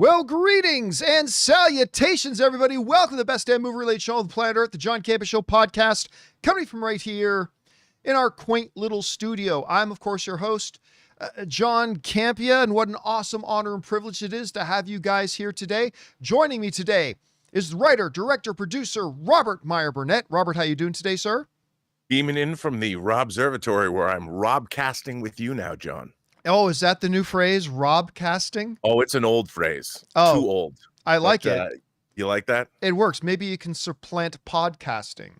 Well, greetings and salutations, everybody. Welcome to the best damn movie-related show on the planet Earth, the John Campea Show podcast, coming from right here in our quaint little studio. I'm, of course, your host, John Campea, and what an awesome honor and privilege it is to have you guys here today. Joining me today is writer, director, producer, Robert Meyer Burnett. Robert, how you doing today, sir? Beaming in from the Robservatory, where I'm Rob-casting with you now, John. Oh, is that the new phrase, Rob casting? Oh, it's an old phrase. Oh, too old. I like it. You like that? It works. Maybe you can supplant podcasting.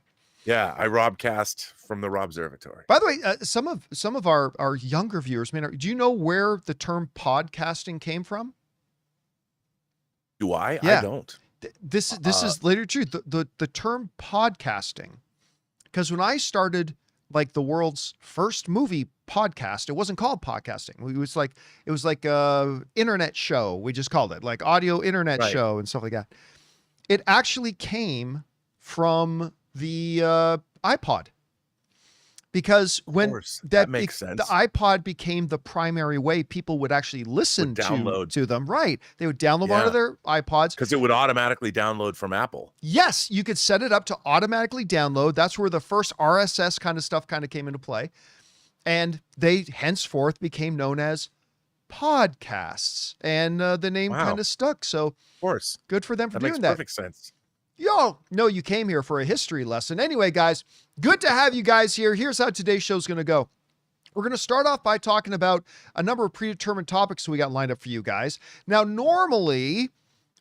Yeah, I Robcast from the Robservatory. By the way, some of our younger viewers, do you know where the term podcasting came from? Do I? Yeah. I don't. This is literally true. The term podcasting, because when I started like the world's first movie podcast, it wasn't called podcasting. It was like a internet show. We just called it like audio internet show and stuff like that. It actually came from the iPod, because when that makes sense. The iPod became the primary way people would actually listen to them. Right. They would download onto their iPods. Because it would automatically download from Apple. Yes, you could set it up to automatically download. That's where the first RSS kind of stuff kind of came into play. And they henceforth became known as podcasts. And the name kind of stuck. So of course, good for them for doing that. That makes perfect sense. Y'all know you came here for a history lesson. Anyway, guys, good to have you guys here. Here's how today's show's going to go. We're going to start off by talking about a number of predetermined topics we got lined up for you guys. Now, normally,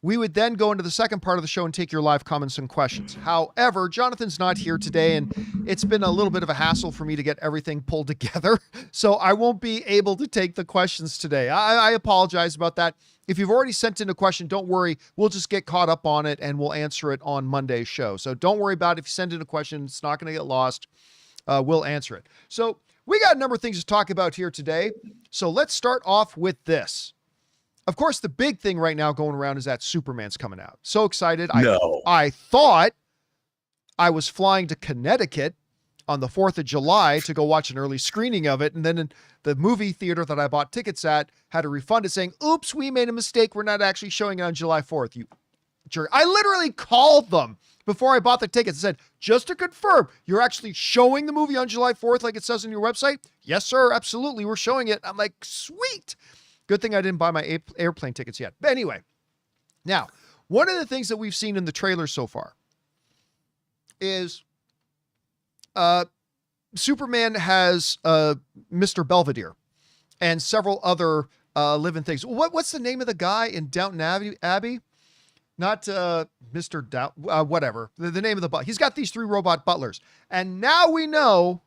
we would then go into the second part of the show and take your live comments and questions. However, Jonathan's not here today, and it's been a little bit of a hassle for me to get everything pulled together, so I won't be able to take the questions today. I apologize about that. If you've already sent in a question, don't worry. We'll just get caught up on it, and we'll answer it on Monday's show. So don't worry about it. If you send in a question, it's not going to get lost. We'll answer it. So we got a number of things to talk about here today. So let's start off with this. Of course, the big thing right now going around is that Superman's coming out. So excited. I thought I was flying to Connecticut on the 4th of July to go watch an early screening of it. And then in the movie theater that I bought tickets at had to refund it saying, oops, we made a mistake. We're not actually showing it on July 4th. You jerk. I literally called them before I bought the tickets and said, just to confirm, you're actually showing the movie on July 4th like it says on your website? Yes, sir. Absolutely. We're showing it. I'm like, sweet. Good thing I didn't buy my airplane tickets yet. But anyway, now, one of the things that we've seen in the trailer so far is Superman has Mr. Belvedere and several other living things. What's the name of the guy in Downton Abbey? Not Mr. whatever. The name of the butler. He's got these 3 robot butlers. And now we know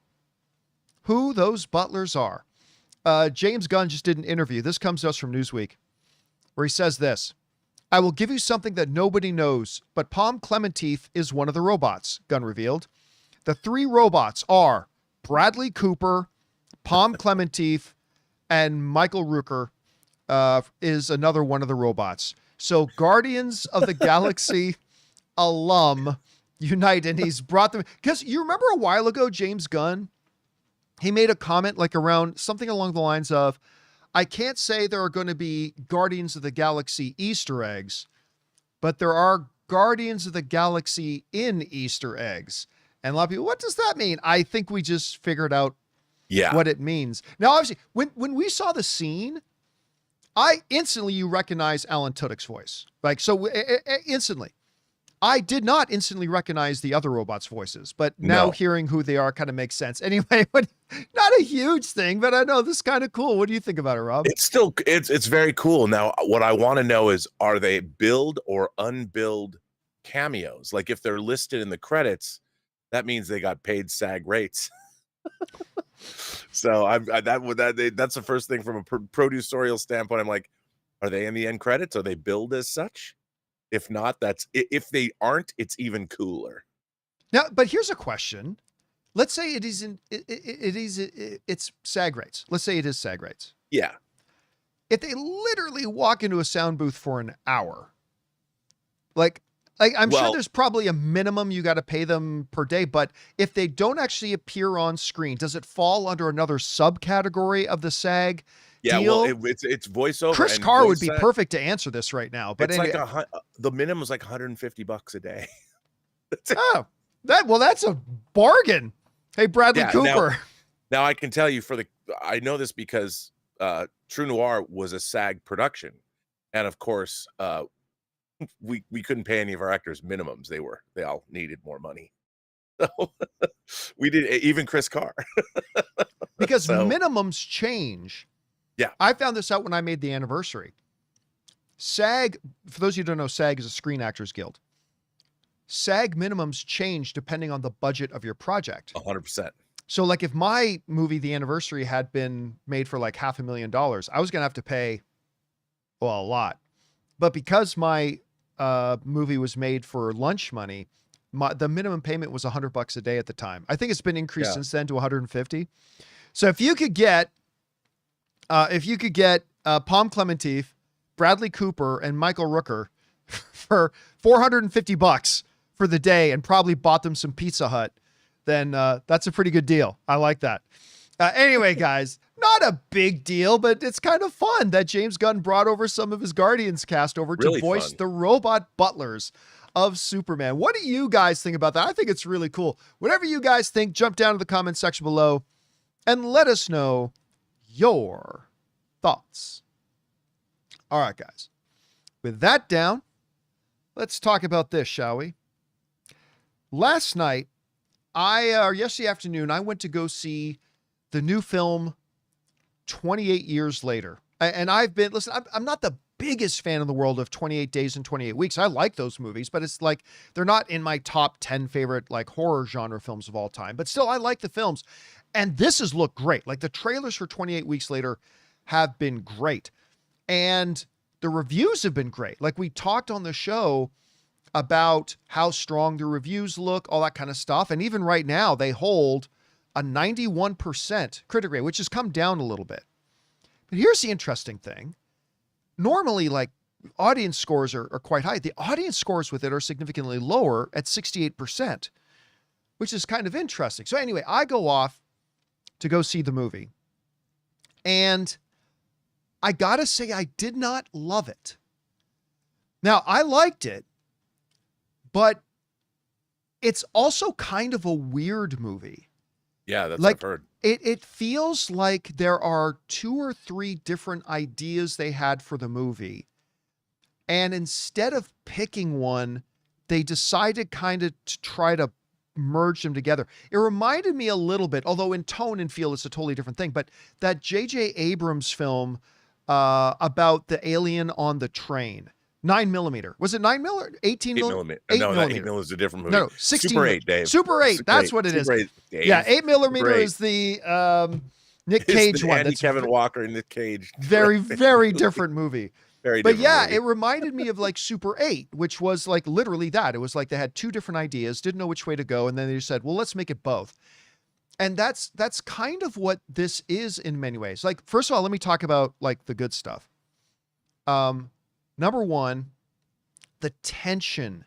who those butlers are. James Gunn just did an interview. This comes to us from Newsweek, where he says this: I will give you something that nobody knows, but Palm Clementif is one of the robots, Gunn revealed. The 3 robots are Bradley Cooper, Palm Clementif, and Michael Rooker is another one of the robots. So Guardians of the Galaxy alum unite, and he's brought them. Because you remember a while ago, James Gunn, he made a comment like around something along the lines of, I can't say there are going to be Guardians of the Galaxy Easter eggs, but there are Guardians of the Galaxy in Easter eggs. And a lot of people, what does that mean? I think we just figured out what it means. Now, obviously, when we saw the scene, you recognize Alan Tudyk's voice. Like, so instantly. I did not instantly recognize the other robots' voices, but now hearing who they are kind of makes sense. Anyway, not a huge thing, but I know this is kind of cool. What do you think about it, Rob? It's very cool. Now, what I want to know is, are they billed or unbilled cameos? Like if they're listed in the credits, that means they got paid SAG rates. So that's the first thing from a producerial standpoint. I'm like, are they in the end credits? Are they billed as such? If not, if they aren't, it's even cooler. Now, but here's a question. Let's say it's SAG rates. Let's say it is SAG rates. Yeah. If they literally walk into a sound booth for an hour, like I'm sure there's probably a minimum you got to pay them per day, but if they don't actually appear on screen, does it fall under another subcategory of the SAG Yeah, well, deal? it's voiceover Chris and Carr would voice be act. perfect to answer this right now. But It's like anyway, the minimum is like $150 a day. That's it. oh, that's a bargain. Hey, Bradley Yeah, Cooper. now I can tell you I know this because True Noir was a SAG production, and of course, we couldn't pay any of our actors minimums. They all needed more money. So we did, even Chris Carr. Because So minimums change. yeah, I found this out when I made the anniversary. SAG, for those of you who don't know, SAG is a Screen Actors Guild. SAG minimums change depending on the budget of your project. 100%. So like if my movie, The Anniversary, had been made for like $500,000, I was going to have to pay, well, a lot. But because my movie was made for lunch money, the minimum payment was $100 a day at the time. I think it's been increased since then to 150. So if you could get Palm Clementif, Bradley Cooper, and Michael Rooker for $450 for the day, and probably bought them some Pizza Hut, then that's a pretty good deal. I like that. Anyway, guys, not a big deal, but it's kind of fun that James Gunn brought over some of his Guardians cast over to voice the robot butlers of Superman. What do you guys think about that? I think it's really cool. Whatever you guys think, jump down to the comment section below and let us know your thoughts. All right, guys. With that down, let's talk about this, shall we? Last night, yesterday afternoon, I went to go see the new film 28 Years Later. And I'm not the biggest fan in the world of 28 Days and 28 Weeks. I like those movies, but it's like, they're not in my top 10 favorite like horror genre films of all time, but still I like the films. And this has looked great. Like the trailers for 28 Weeks Later have been great. And the reviews have been great. Like we talked on the show about how strong the reviews look, all that kind of stuff. And even right now, they hold a 91% critic rate, which has come down a little bit. But here's the interesting thing. Normally, like audience scores are quite high. The audience scores with it are significantly lower at 68%, which is kind of interesting. So anyway, I go off to go see the movie. And I gotta say, I did not love it. Now, I liked it, but it's also kind of a weird movie. Yeah, that's like, what I've heard. It feels like there are 2 or 3 different ideas they had for the movie. And instead of picking one, they decided kind of to try to merge them together. It reminded me a little bit, although in tone and feel it's a totally different thing, but that J.J. Abrams film about the alien on the train. 9mm. Was it 9mm? 18 millimeter? 8 millimeter. No, 8 millimeter is a different movie. No, 16. Super 8, Dave. Super 8. That's 8. what it is. Super 8, Dave. Yeah, 8mm is the Nick Cage one. That's Kevin Walker and Nick Cage. Very, very different movie. Very but different yeah, movie. it reminded me of like Super 8, which was like literally that. It was like they had 2 different ideas, didn't know which way to go, and then they said, well, let's make it both. And that's kind of what this is in many ways. Like, first of all, let me talk about like the good stuff. Number one, the tension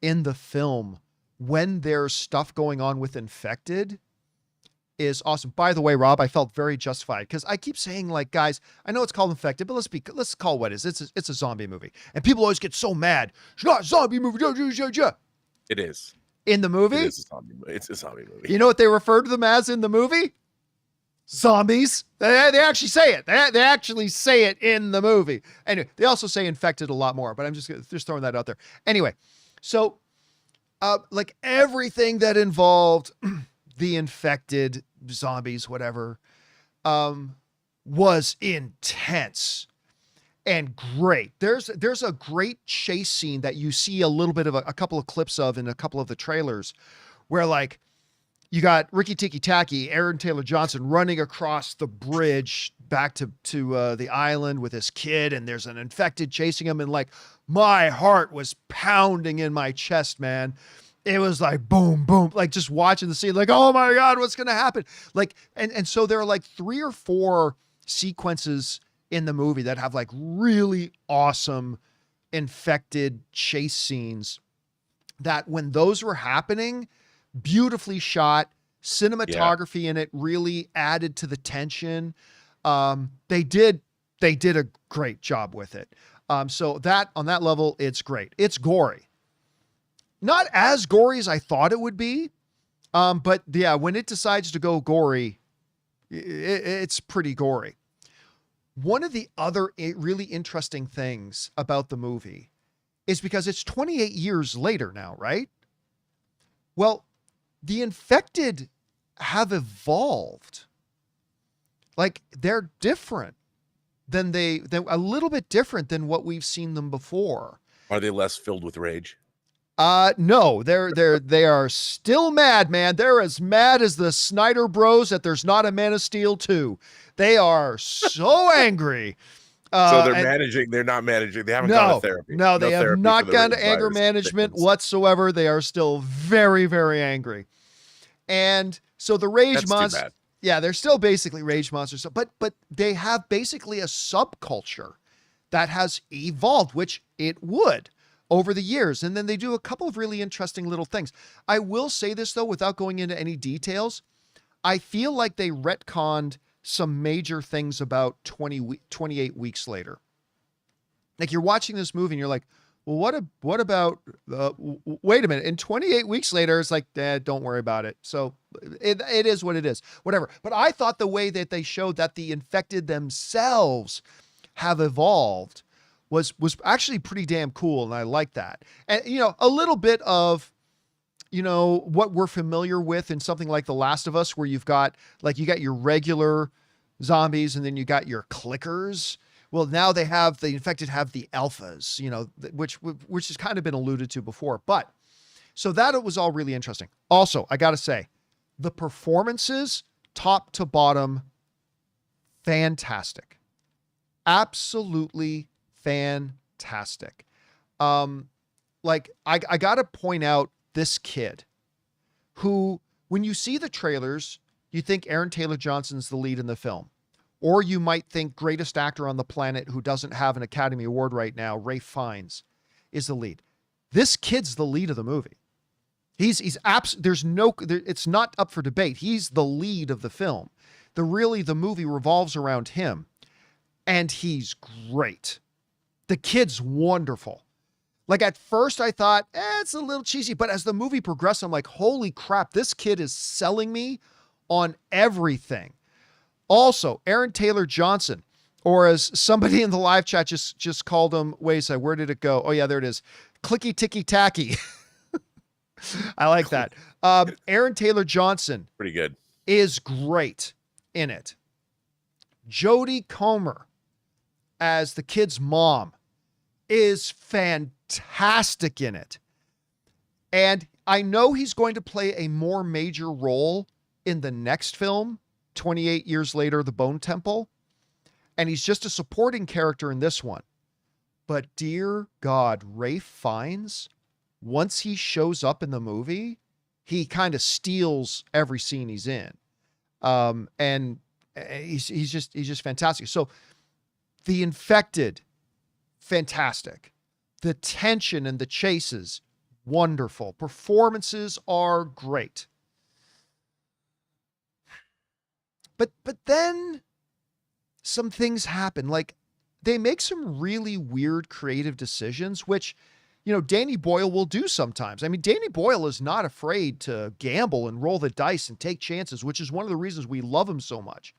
in the film when there's stuff going on with Infected is awesome. By the way, Rob, I felt very justified because I keep saying, like, guys, I know it's called Infected, but let's call what it is. It's a zombie movie, and people always get so mad. It's not a zombie movie. It is. In the movie, it is a zombie movie. It's a zombie movie. You know what they refer to them as in the movie? Zombies. They actually say it. They actually say it in the movie. Anyway, they also say Infected a lot more, but I'm just throwing that out there. Anyway, so like everything that involved the Infected, zombies, whatever, was intense and great. There's a great chase scene that you see a little bit of a couple of clips of in a couple of the trailers where like you got Ricky Tikki Tacky, Aaron Taylor Johnson running across the bridge back to the island with his kid, and there's an Infected chasing him, and like my heart was pounding in my chest, man. It was like boom, boom, like just watching the scene, like, oh my God, what's gonna happen? Like, and so there are like 3 or 4 sequences in the movie that have like really awesome Infected chase scenes that when those were happening, beautifully shot, cinematography in it really added to the tension. They did a great job with it. So that on that level, it's great. It's gory. Not as gory as I thought it would be. But yeah, when it decides to go gory, it's pretty gory. One of the other really interesting things about the movie is because it's 28 years later now, right? Well, the infected have evolved. Like they're different they're a little bit different than what we've seen them before. Are they less filled with rage? No, they are still mad, man. They're as mad as the Snyder Bros that there's not a Man of Steel 2. They are so angry. So they're not managing. They haven't gone to therapy. No, they have not gone to anger management whatsoever. They are still very, very angry. And so the rage monsters, yeah, they're still basically rage monsters, but they have basically a subculture that has evolved, which it would over the years. And then they do a couple of really interesting little things. I will say this though, without going into any details, I feel like they retconned some major things about 28 weeks later. Like you're watching this movie and you're like, well, what about, wait a minute. And 28 weeks later, it's like, don't worry about it. So it is what it is, whatever. But I thought the way that they showed that the infected themselves have evolved was actually pretty damn cool. And I like that. And, a little bit of, what we're familiar with in something like The Last of Us, where you got your regular zombies and then you got your clickers. Well, now the infected have the alphas, which has kind of been alluded to before. But so that it was all really interesting. Also, I got to say, the performances, top to bottom, fantastic. Absolutely fantastic. I got to point out this kid who, when you see the trailers, you think Aaron Taylor Johnson's the lead in the film. Or you might think greatest actor on the planet who doesn't have an Academy Award right now, Ralph Fiennes, is the lead. This kid's the lead of the movie. It's not up for debate. He's the lead of the film. The movie revolves around him. And he's great. The kid's wonderful. Like at first I thought, it's a little cheesy, but as the movie progressed, I'm like, holy crap, this kid is selling me on everything. Also, Aaron Taylor Johnson, or as somebody in the live chat just called him, wait a second, where did it go? Oh yeah, there it is. Clicky ticky tacky. I like that. Aaron Taylor Johnson. Pretty good. Is great in it. Jodie Comer as the kid's mom is fantastic in it. And I know he's going to play a more major role in the next film, 28 years later, The Bone Temple. And he's just a supporting character in this one. But dear God, Ralph Fiennes, once he shows up in the movie, he kind of steals every scene he's in. And he's just fantastic. So the infected, fantastic. The tension and the chases, wonderful. Performances are great. But then some things happen. Like they make some really weird creative decisions, which, Danny Boyle will do sometimes. I mean, Danny Boyle is not afraid to gamble and roll the dice and take chances, which is one of the reasons we love him so much.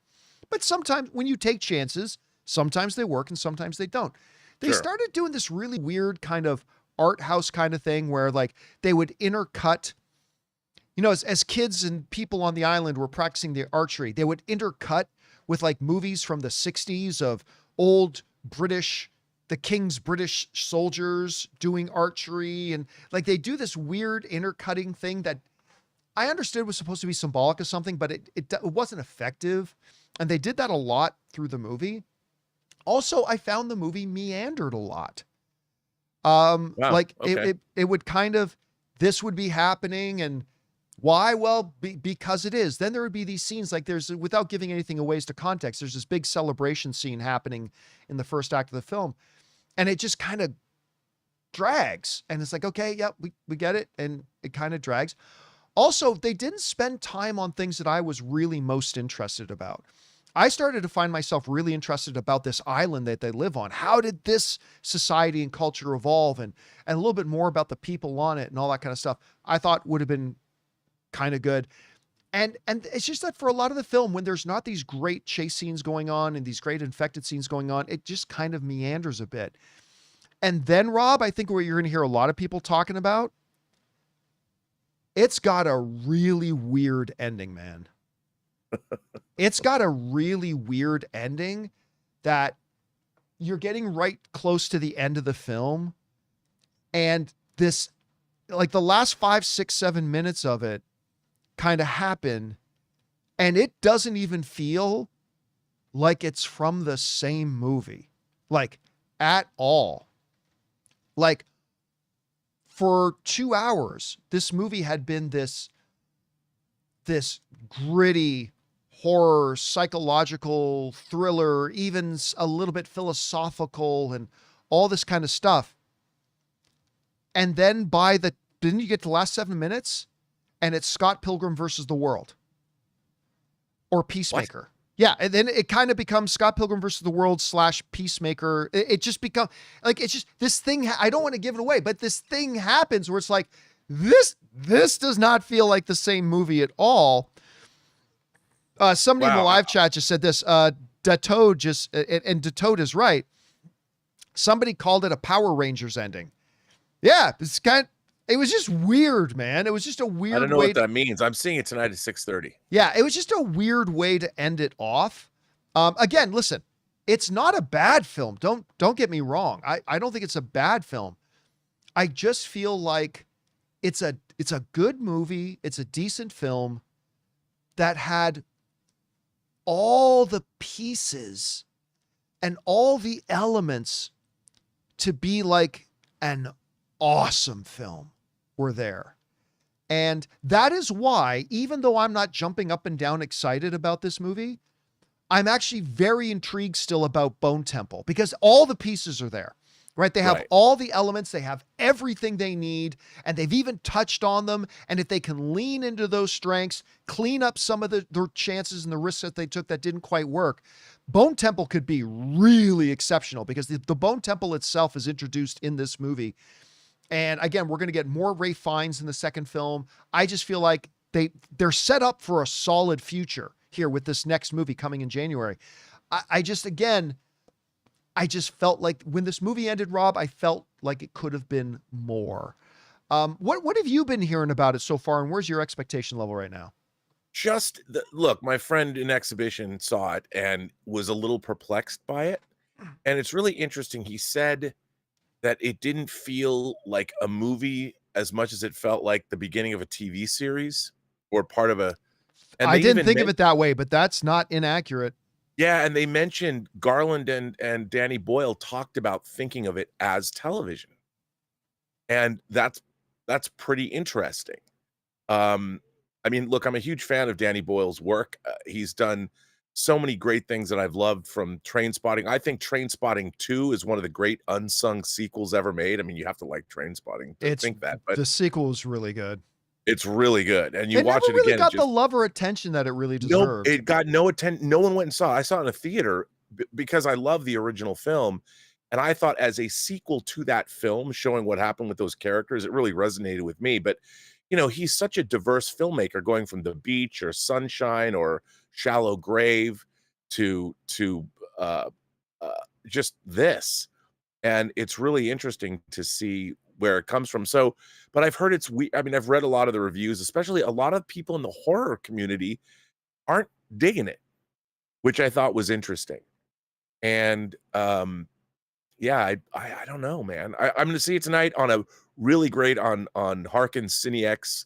But sometimes when you take chances, sometimes they work and sometimes they don't. They started doing this really weird kind of art house kind of thing where like they would intercut, as kids and people on the island were practicing their archery, they would intercut with like movies from the 60s of old the King's British soldiers doing archery. And like they do this weird intercutting thing that I understood was supposed to be symbolic of something, but it wasn't effective. And they did that a lot through the movie. Also, I found the movie meandered a lot. Wow, okay. It would kind of, this would be happening and why? Well, because it is. Then there would be these scenes like without giving anything away as to context, there's this big celebration scene happening in the first act of the film. And it just kind of drags. And it's like, okay, yeah, we get it. And it kind of drags. Also, they didn't spend time on things that I was really most interested about. I started to find myself really interested about this island that they live on. How did this society and culture evolve, and a little bit more about the people on it and all that kind of stuff. I thought would have been kind of good. And it's just that for a lot of the film, when there's not these great chase scenes going on and these great infected scenes going on, it just kind of meanders a bit. And then, Rob, I think what you're going to hear a lot of people talking about, it's got a really weird ending, man. It's got a really weird ending that you're getting right close to the end of the film. And this, like the last 5, 6, 7 minutes of it kind of happen. And it doesn't even feel like it's from the same movie, like at all. Like for 2 hours, this movie had been this gritty horror, psychological thriller, even a little bit philosophical and all this kind of stuff. And then didn't you get to the last 7 minutes and it's Scott Pilgrim versus the World or Peacemaker? What? Yeah. And then it kind of becomes Scott Pilgrim versus the World / Peacemaker. It just becomes like, it's just this thing. I don't want to give it away, but this thing happens where it's like, this does not feel like the same movie at all. Somebody in the live chat just said this, Datode just, and Datode is right. Somebody called it a Power Rangers ending. Yeah. It was just weird, man. It was just a weird way. I don't know what that means. I'm seeing it tonight at 6:30. Yeah. It was just a weird way to end it off. Again, listen, it's not a bad film. Don't get me wrong. I don't think it's a bad film. I just feel like it's a good movie. It's a decent film that had all the pieces and all the elements to be like an awesome film were there. And that is why, even though I'm not jumping up and down excited about this movie, I'm actually very intrigued still about Bone Temple because all the pieces are there, right? They have all the elements, they have everything they need, and they've even touched on them. And if they can lean into those strengths, clean up some of their chances and the risks that they took that didn't quite work, Bone Temple could be really exceptional because the Bone Temple itself is introduced in this movie. And again, we're going to get more Ralph Fiennes in the second film. I just feel like they're set up for a solid future here with this next movie coming in January. I just felt like when this movie ended, Rob, I felt like it could have been more. What have you been hearing about it so far, and where's your expectation level right now? Look, my friend in exhibition saw it and was a little perplexed by it. And it's really interesting. He said that it didn't feel like a movie as much as it felt like the beginning of a TV series or part of a... I didn't think of it that way, but that's not inaccurate. Yeah, and they mentioned Garland and Danny Boyle talked about thinking of it as television. And that's pretty interesting. I mean, look, I'm a huge fan of Danny Boyle's work. He's done so many great things that I've loved, from Trainspotting. I think Trainspotting 2 is one of the great unsung sequels ever made. I mean, you have to like Trainspotting to think that, but the sequel is really good. It's really good. And you watch it really again. Got the love or attention that it really deserved. No, it got no attention. No one went and saw it. I saw it in a theater because I love the original film. And I thought as a sequel to that film, showing what happened with those characters, it really resonated with me. But, you know, he's such a diverse filmmaker, going from The Beach or Sunshine or Shallow Grave to just this. And it's really interesting to see where it comes from. So, but I've heard I mean, I've read a lot of the reviews, especially a lot of people in the horror community aren't digging it, which I thought was interesting. And yeah, I don't know, man. I'm going to see it tonight on a really great on Harkins CineX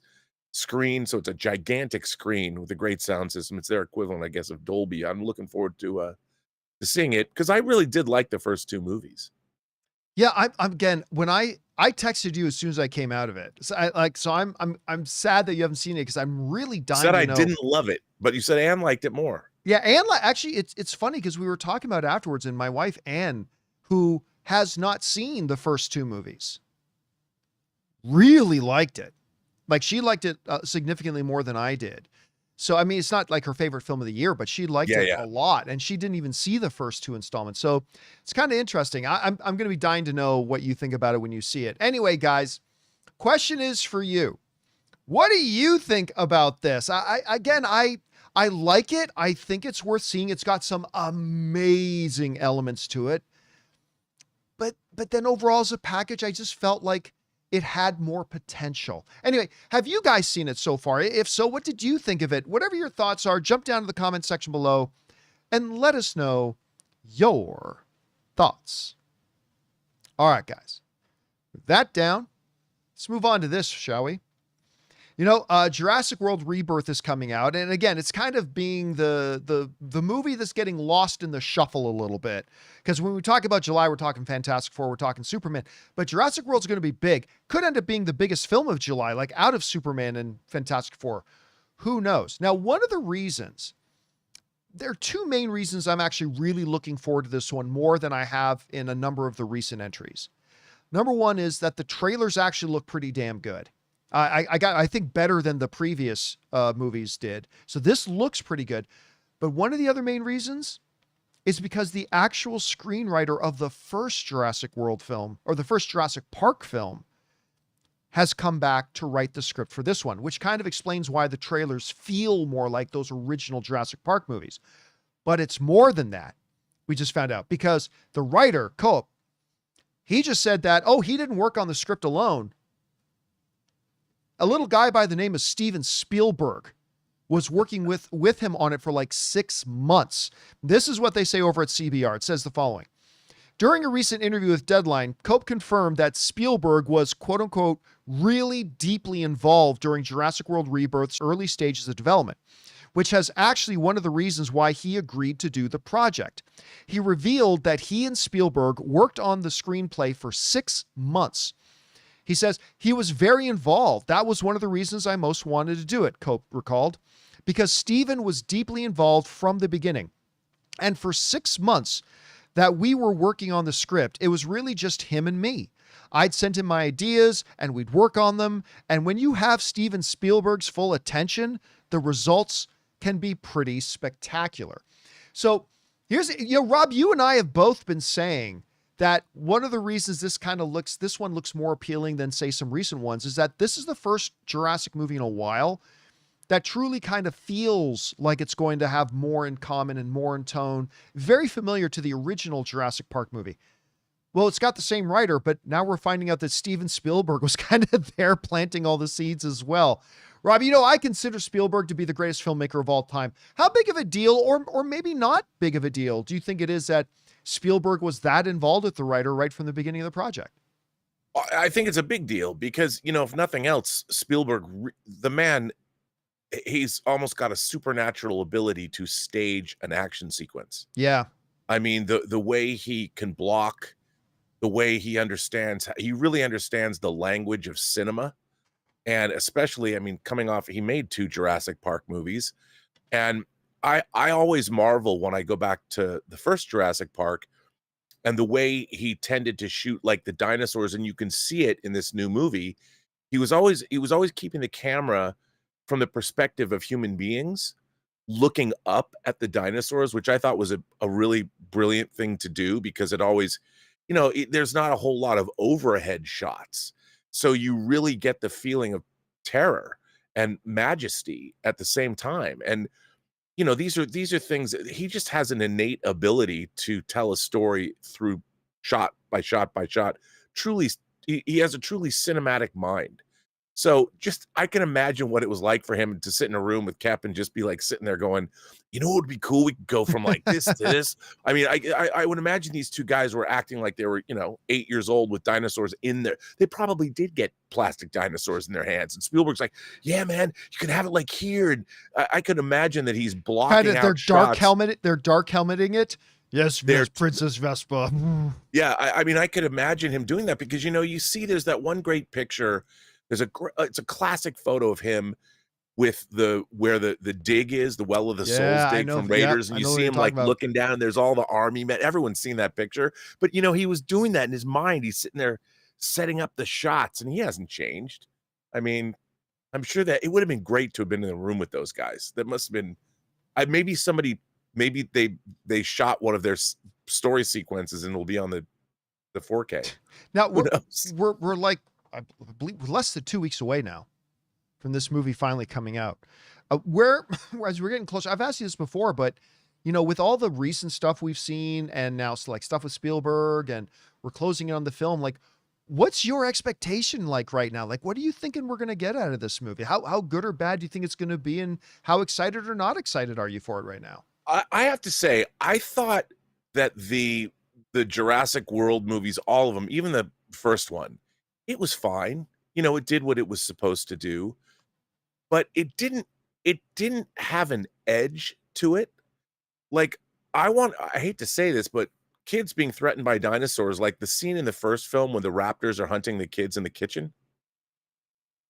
screen. So it's a gigantic screen with a great sound system. It's their equivalent, I guess, of Dolby. I'm looking forward to seeing it because I really did like the first two movies. Yeah, I'm again, when I texted you as soon as I came out of it. So I'm sad that you haven't seen it because I'm really dying to know. I didn't love it, but you said Ann liked it more. Yeah, Ann actually, it's funny because we were talking about it afterwards, and my wife Ann, who has not seen the first two movies, really liked it. Like she liked it significantly more than I did. So, I mean, it's not like her favorite film of the year, but she liked Yeah, it yeah. a lot, and she didn't even see the first 2 installments. So it's kind of interesting. I'm going to be dying to know what you think about it when you see it. Anyway, guys, question is for you. What do you think about this? I like it. I think it's worth seeing. It's got some amazing elements to it. But then overall as a package, I just felt like it had more potential. Anyway, have you guys seen it so far? If so, what did you think of it? Whatever your thoughts are, jump down to the comment section below and let us know your thoughts. All right, guys. With that down, let's move on to this, shall we? Jurassic World Rebirth is coming out, and again, it's kind of being the movie that's getting lost in the shuffle a little bit. Because when we talk about July, we're talking Fantastic Four, we're talking Superman, but Jurassic World's going to be big. Could end up being the biggest film of July, like out of Superman and Fantastic Four. Who knows? Now, one of the reasons, there are two main reasons I'm actually really looking forward to this one more than I have in a number of the recent entries. Number one is that the trailers actually look pretty damn good. I think better than the previous movies did. So this looks pretty good. But one of the other main reasons is because the actual screenwriter of the first Jurassic World film, or the first Jurassic Park film, has come back to write the script for this one, which kind of explains why the trailers feel more like those original Jurassic Park movies. But it's more than that. We just found out because the writer, Cope, he just said that, he didn't work on the script alone. A little guy by the name of Steven Spielberg was working with him on it for like 6 months. This is what they say over at CBR. It says the following. During a recent interview with Deadline, Cope confirmed that Spielberg was, quote unquote, really deeply involved during Jurassic World Rebirth's early stages of development, which has actually one of the reasons why he agreed to do the project. He revealed that he and Spielberg worked on the screenplay for 6 months. He says, he was very involved. That was one of the reasons I most wanted to do it, Cope recalled, because Steven was deeply involved from the beginning. And for 6 months that we were working on the script, it was really just him and me. I'd send him my ideas and we'd work on them. And when you have Steven Spielberg's full attention, the results can be pretty spectacular. So here's, Rob, you and I have both been saying that one of the reasons this one looks more appealing than, say, some recent ones is that this is the first Jurassic movie in a while that truly kind of feels like it's going to have more in common and more in tone, very familiar to the original Jurassic Park movie. Well, it's got the same writer, but now we're finding out that Steven Spielberg was kind of there planting all the seeds as well. Rob, I consider Spielberg to be the greatest filmmaker of all time. How big of a deal, or maybe not big of a deal, do you think it is that Spielberg was that involved with the writer right from the beginning of the project? I think it's a big deal because, if nothing else, Spielberg, the man, he's almost got a supernatural ability to stage an action sequence. Yeah. I mean, the way he can block, the way he really understands the language of cinema. And especially, coming off, he made 2 Jurassic Park movies. And I always marvel when I go back to the first Jurassic Park and the way he tended to shoot like the dinosaurs, and you can see it in this new movie. He was always keeping the camera from the perspective of human beings looking up at the dinosaurs, which I thought was a really brilliant thing to do because it always, there's not a whole lot of overhead shots. So you really get the feeling of terror and majesty at the same time. And these are things that he just has an innate ability to tell a story through shot by shot by shot. Truly, he has a truly cinematic mind. So I can imagine what it was like for him to sit in a room with Cap and just be like sitting there going, what would be cool? We could go from like this to this. I mean, I would imagine these 2 guys were acting like they were, 8 years old with dinosaurs in there. They probably did get plastic dinosaurs in their hands. And Spielberg's like, yeah, man, you can have it like here. And I could imagine that he's blocking out shots. They're dark helmeting it. Yes, Princess Vespa. Yeah, I could imagine him doing that because, you see there's that one great picture. It's a classic photo of him with where the dig is, the Well of the Souls dig from Raiders, and you see him like looking down, and there's all the army men. Everyone's seen that picture, but he was doing that in his mind. He's sitting there setting up the shots, and he hasn't changed. I mean, I'm sure that it would have been great to have been in the room with those guys. That must have been, maybe they shot one of their story sequences and it'll be on the 4K. Now Who knows? we're like, I believe, we're less than 2 weeks away now from this movie finally coming out. As we're getting closer, I've asked you this before, but with all the recent stuff we've seen and now like stuff with Spielberg and we're closing in on the film, like what's your expectation like right now? Like, what are you thinking we're going to get out of this movie? How good or bad do you think it's going to be? And how excited or not excited are you for it right now? I have to say, I thought that the Jurassic World movies, all of them, even the first one, it was fine. It did what it was supposed to do, but it didn't have an edge to it. Like, I hate to say this, but kids being threatened by dinosaurs, like the scene in the first film when the raptors are hunting the kids in the kitchen.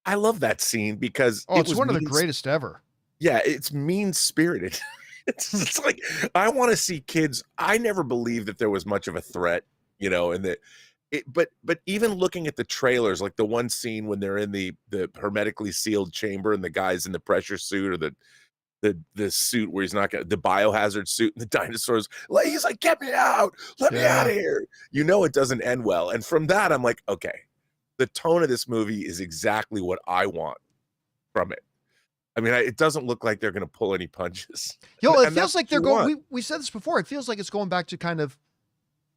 I love that scene because it's one of the greatest ever. Yeah, it's mean-spirited. It's like, I want to see kids. I never believed that there was much of a threat, and but even looking at the trailers, like the one scene when they're in the hermetically sealed chamber and the guy's in the pressure suit or the suit where he's not gonna, the biohazard suit, and the dinosaurs, like, he's like, get me out, let me out of here. It doesn't end well. And from that, I'm like, okay, the tone of this movie is exactly what I want from it. I mean, it doesn't look like they're going to pull any punches. It feels like they're going, we said this before, it feels like it's going back to kind of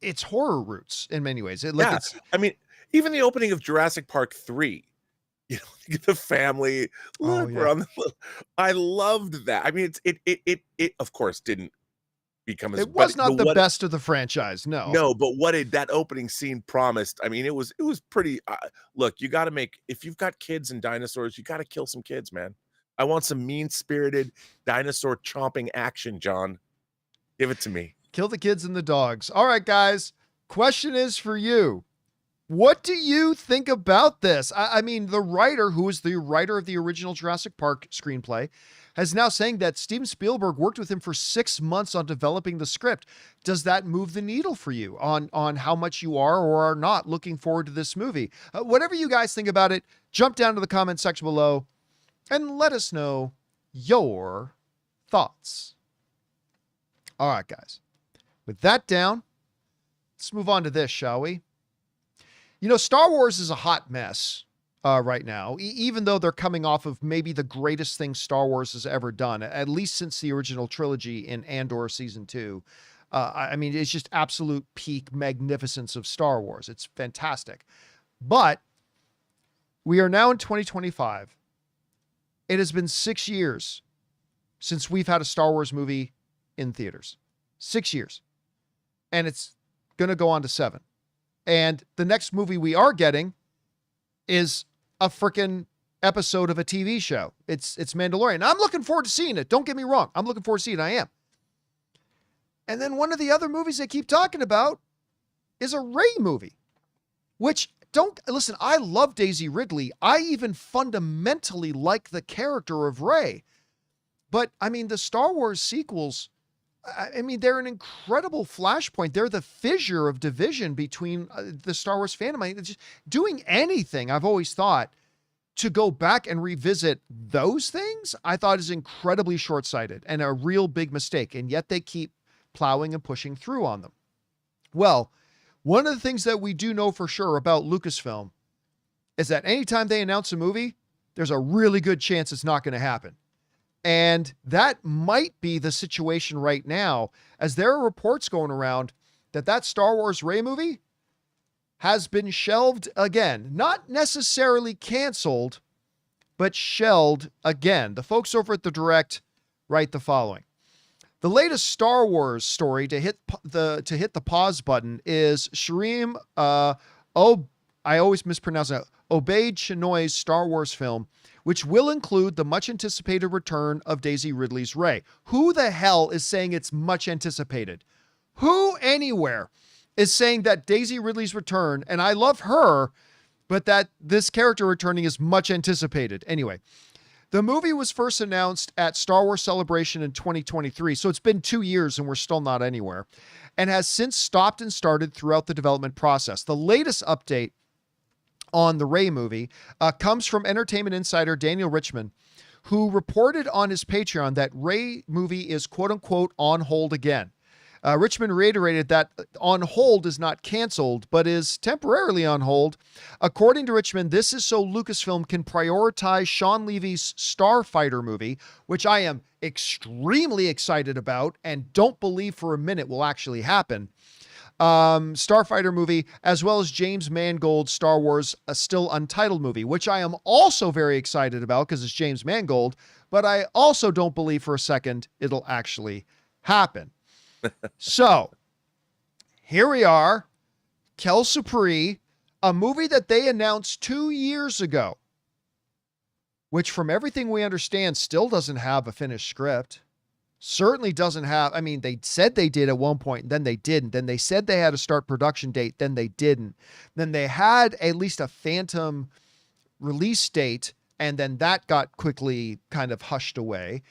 its horror roots in many ways. I mean, even the opening of Jurassic Park 3, the family, I loved that. I mean, it of course didn't become as, it was not the best of the franchise. No, but what that opening scene promised, I mean, it was pretty, look, if you've got kids and dinosaurs, you got to kill some kids, man. I want some mean-spirited dinosaur chomping action, John. Give it to me. Kill the kids and the dogs. All right, guys. Question is for you. What do you think about this? I mean, the writer, who is the writer of the original Jurassic Park screenplay, has now saying that Steven Spielberg worked with him for 6 months on developing the script. Does that move the needle for you on how much you are or are not looking forward to this movie? Whatever you guys think about it, jump down to the comment section below and let us know your thoughts. All right, guys. With that down, let's move on to this, shall we? Star Wars is a hot mess right now, even though they're coming off of maybe the greatest thing Star Wars has ever done, at least since the original trilogy in Andor Season 2. I mean, it's just absolute peak magnificence of Star Wars. It's fantastic. But we are now in 2025. It has been 6 years since we've had a Star Wars movie in theaters. 6 years. And it's going to go on to 7. And the next movie we are getting is a freaking episode of a TV show. It's Mandalorian. I'm looking forward to seeing it. Don't get me wrong. I'm looking forward to seeing it. I am. And then one of the other movies they keep talking about is a Rey movie, which listen, I love Daisy Ridley. I even fundamentally like the character of Rey. But I mean, the Star Wars sequels, I mean, they're an incredible flashpoint. They're the fissure of division between the Star Wars fandom. I mean, just doing anything, I've always thought, to go back and revisit those things, I thought is incredibly short-sighted and a real big mistake. And yet they keep plowing and pushing through on them. Well, one of the things that we do know for sure about Lucasfilm is that anytime they announce a movie, there's a really good chance it's not going to happen. And that might be the situation right now, as there are reports going around that Star Wars Rey movie has been shelved again. Not necessarily canceled, but shelved again. The folks over at The Direct write the following. The latest Star Wars story to hit the pause button is Shreem, I always mispronounce it, Obaid Chinoy's Star Wars film, which will include the much anticipated return of Daisy Ridley's Rey. Who the hell is saying it's much anticipated? Who anywhere is saying that Daisy Ridley's return, and I love her, but that this character returning is much anticipated? Anyway, the movie was first announced at Star Wars Celebration in 2023, so it's been 2 years and we're still not anywhere, and has since stopped and started throughout the development process. The latest update on the Rey movie comes from Entertainment Insider Daniel Richman, who reported on his Patreon that Rey movie is quote unquote on hold again. Richmond reiterated that on hold is not canceled, but is temporarily on hold. According to Richmond, this is so Lucasfilm can prioritize Sean Levy's Starfighter movie, which I am extremely excited about and don't believe for a minute will actually happen. Starfighter movie, as well as James Mangold's Star Wars, a still untitled movie, which I am also very excited about because it's James Mangold, but I also don't believe for a second it'll actually happen. So here we are, Kel Supri, a movie that they announced 2 years ago, which from everything we understand still doesn't have a finished script. Certainly doesn't have, I mean, they said they did at one point, and then they didn't. Then they said they had a start production date, then they didn't. Then they had at least a phantom release date, and then that got quickly kind of hushed away.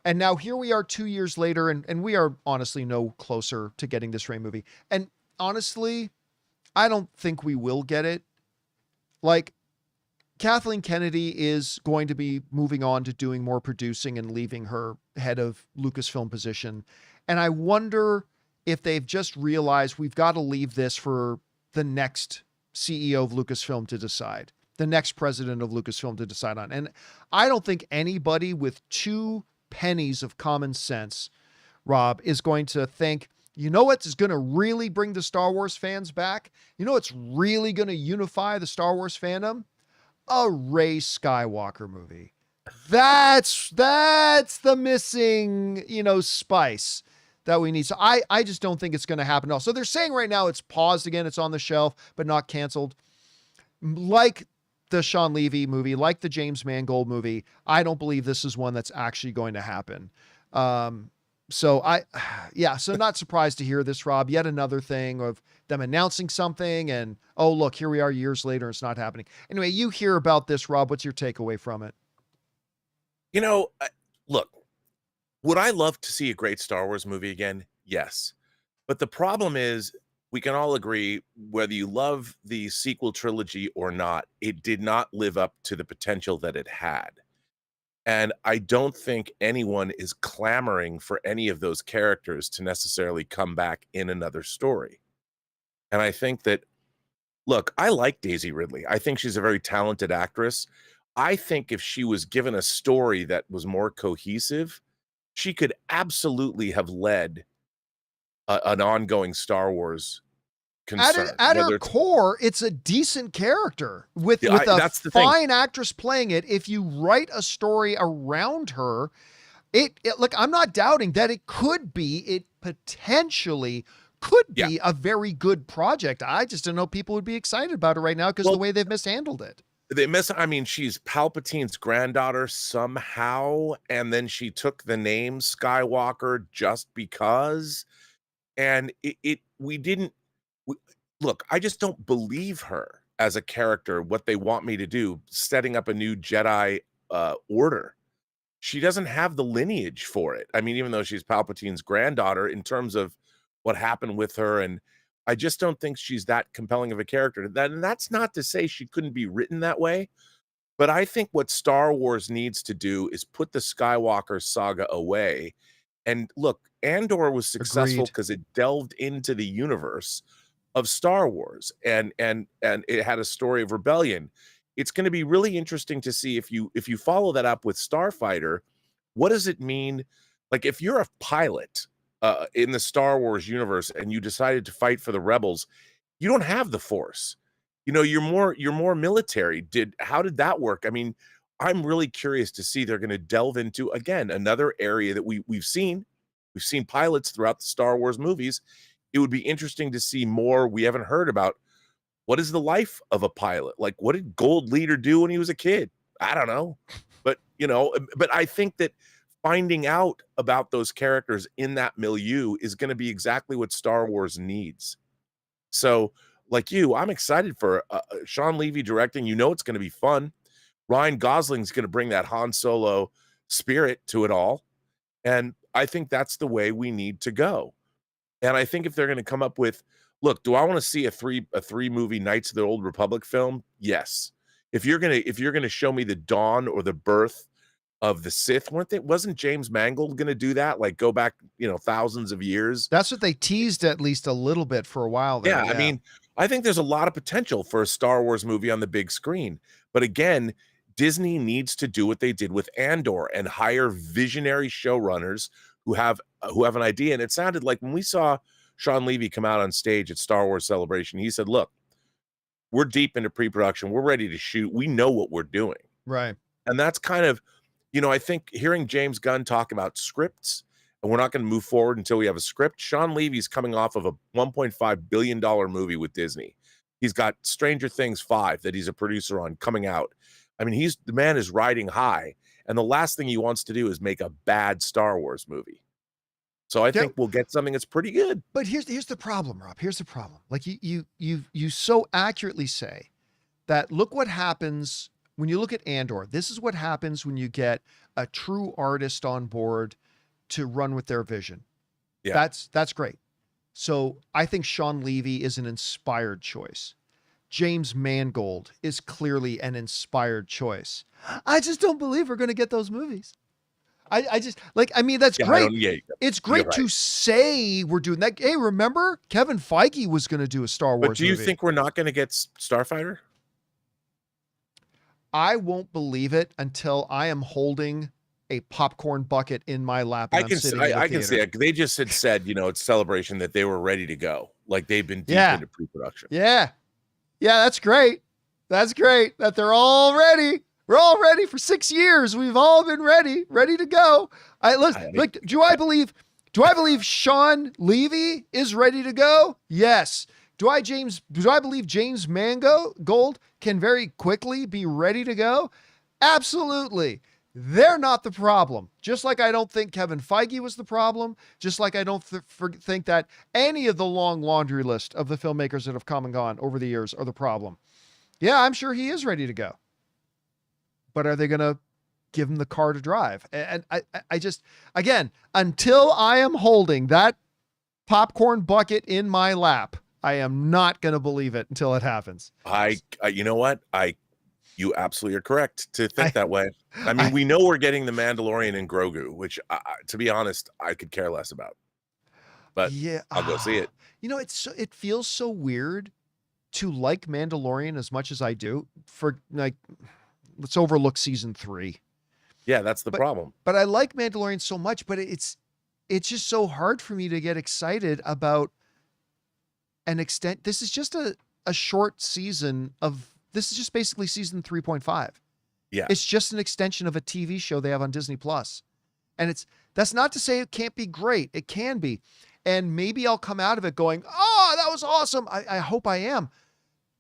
And now here we are 2 years later, and we are honestly no closer to getting this Rey movie. And honestly, I don't think we will get it. Like, Kathleen Kennedy is going to be moving on to doing more producing and leaving her head of Lucasfilm position. And I wonder if they've just realized we've got to leave this for the next CEO of Lucasfilm to decide, the next president of Lucasfilm to decide on. And I don't think anybody with 2 pennies of common sense, Rob, is going to think, you know what is going to really bring the Star Wars fans back? You know what's really going to unify the Star Wars fandom? A Rey Skywalker movie. That's the missing, spice that we need. So I just don't think it's going to happen at all. So they're saying right now it's paused again. It's on the shelf, but not canceled. Like the Sean Levy movie, like the James Mangold movie, I don't believe this is one that's actually going to happen. So not surprised to hear this, Rob. Yet another thing of them announcing something and, oh, look, here we are years later. It's not happening. Anyway, you hear about this, Rob. What's your takeaway from it? Look, would I love to see a great Star Wars movie again? Yes. But the problem is, we can all agree, whether you love the sequel trilogy or not, it did not live up to the potential that it had. And I don't think anyone is clamoring for any of those characters to necessarily come back in another story. And I think that, look, I like Daisy Ridley. I think she's a very talented actress. I think if she was given a story that was more cohesive, she could absolutely have led an ongoing Star Wars concern. At her core, it's a decent character with a fine actress playing it. If you write a story around her, look, I'm not doubting that it potentially could be a very good project. I just don't know if people would be excited about it right now because the way they've mishandled it. She's Palpatine's granddaughter somehow, and then she took the name Skywalker just because. And look, I just don't believe her as a character, what they want me to do, setting up a new Jedi order. She doesn't have the lineage for it. I mean, even though she's Palpatine's granddaughter, in terms of what happened with her, and I just don't think she's that compelling of a character. And that's not to say she couldn't be written that way, but I think what Star Wars needs to do is put the Skywalker saga away. And look, Andor was successful because it delved into the universe of Star Wars, and it had a story of rebellion. It's going to be really interesting to see if you follow that up with Starfighter. What does it mean? Like, if you're a pilot in the Star Wars universe and you decided to fight for the rebels, you don't have the Force. You're more military. How did that work? I mean, I'm really curious to see. They're going to delve into, again, another area that we've seen pilots throughout the Star Wars movies. It would be interesting to see more. We haven't heard about what is the life of a pilot. Like, what did Gold Leader do when he was a kid? I don't know. But I think that finding out about those characters in that milieu is going to be exactly what Star Wars needs. So, like you, I'm excited for Sean Levy directing. It's going to be fun. Ryan Gosling's going to bring that Han Solo spirit to it all. And I think that's the way we need to go. And I think if they're going to come up with Look, do I want to see a three movie Knights of the Old Republic film? Yes. If you're gonna show me the dawn or the birth of the Sith, wasn't James Mangold gonna do that? Like go back, thousands of years. That's what they teased at least a little bit for a while there. Yeah, I mean, I think there's a lot of potential for a Star Wars movie on the big screen. But again, Disney needs to do what they did with Andor and hire visionary showrunners who have an idea. And it sounded like when we saw Sean Levy come out on stage at Star Wars Celebration, he said, "Look, we're deep into pre-production. We're ready to shoot. We know what we're doing." Right. And that's kind of, I think hearing James Gunn talk about scripts, and we're not going to move forward until we have a script. Sean Levy's coming off of a $1.5 billion movie with Disney. He's got Stranger Things 5 that he's a producer on coming out. I mean, the man is riding high, and the last thing he wants to do is make a bad Star Wars movie. So I think we'll get something that's pretty good. But here's the problem, Rob. Here's the problem. Like you so accurately say that look what happens when you look at Andor. This is what happens when you get a true artist on board to run with their vision. Yeah. That's great. So I think Sean Levy is an inspired choice. James Mangold is clearly an inspired choice. I just don't believe we're going to get those movies. That's great. It's great to say we're doing that. Hey, remember Kevin Feige was going to do a Star Wars movie. But do you think we're not going to get Starfighter? I won't believe it until I am holding a popcorn bucket in my lap. And I can see it. They just had said, it's Celebration that they were ready to go. Like they've been deep into pre-production. Yeah. Yeah, that's great. That's great that they're all ready. We're all ready for 6 years. We've all been ready to go. Do I believe Sean Levy is ready to go? Yes. Do I believe James Mangold can very quickly be ready to go? Absolutely. They're not the problem. Just like I don't think Kevin Feige was the problem. Just like I don't think that any of the long laundry list of the filmmakers that have come and gone over the years are the problem. Yeah, I'm sure he is ready to go. But are they going to give him the car to drive? And I just, again, until I am holding that popcorn bucket in my lap, I am not going to believe it until it happens. You know what? You absolutely are correct to think that way. I mean, we know we're getting the Mandalorian and Grogu, which, to be honest, I could care less about. But yeah, I'll go see it. It feels so weird to like Mandalorian as much as I do. For like, let's overlook season 3. Yeah, that's the problem. But I like Mandalorian so much, but it's just so hard for me to get excited about an extent. This is just a short season of. This is just basically season 3.5. Yeah. It's just an extension of a TV show they have on Disney Plus. And that's not to say it can't be great. It can be. And maybe I'll come out of it going, "Oh, that was awesome." I hope I am.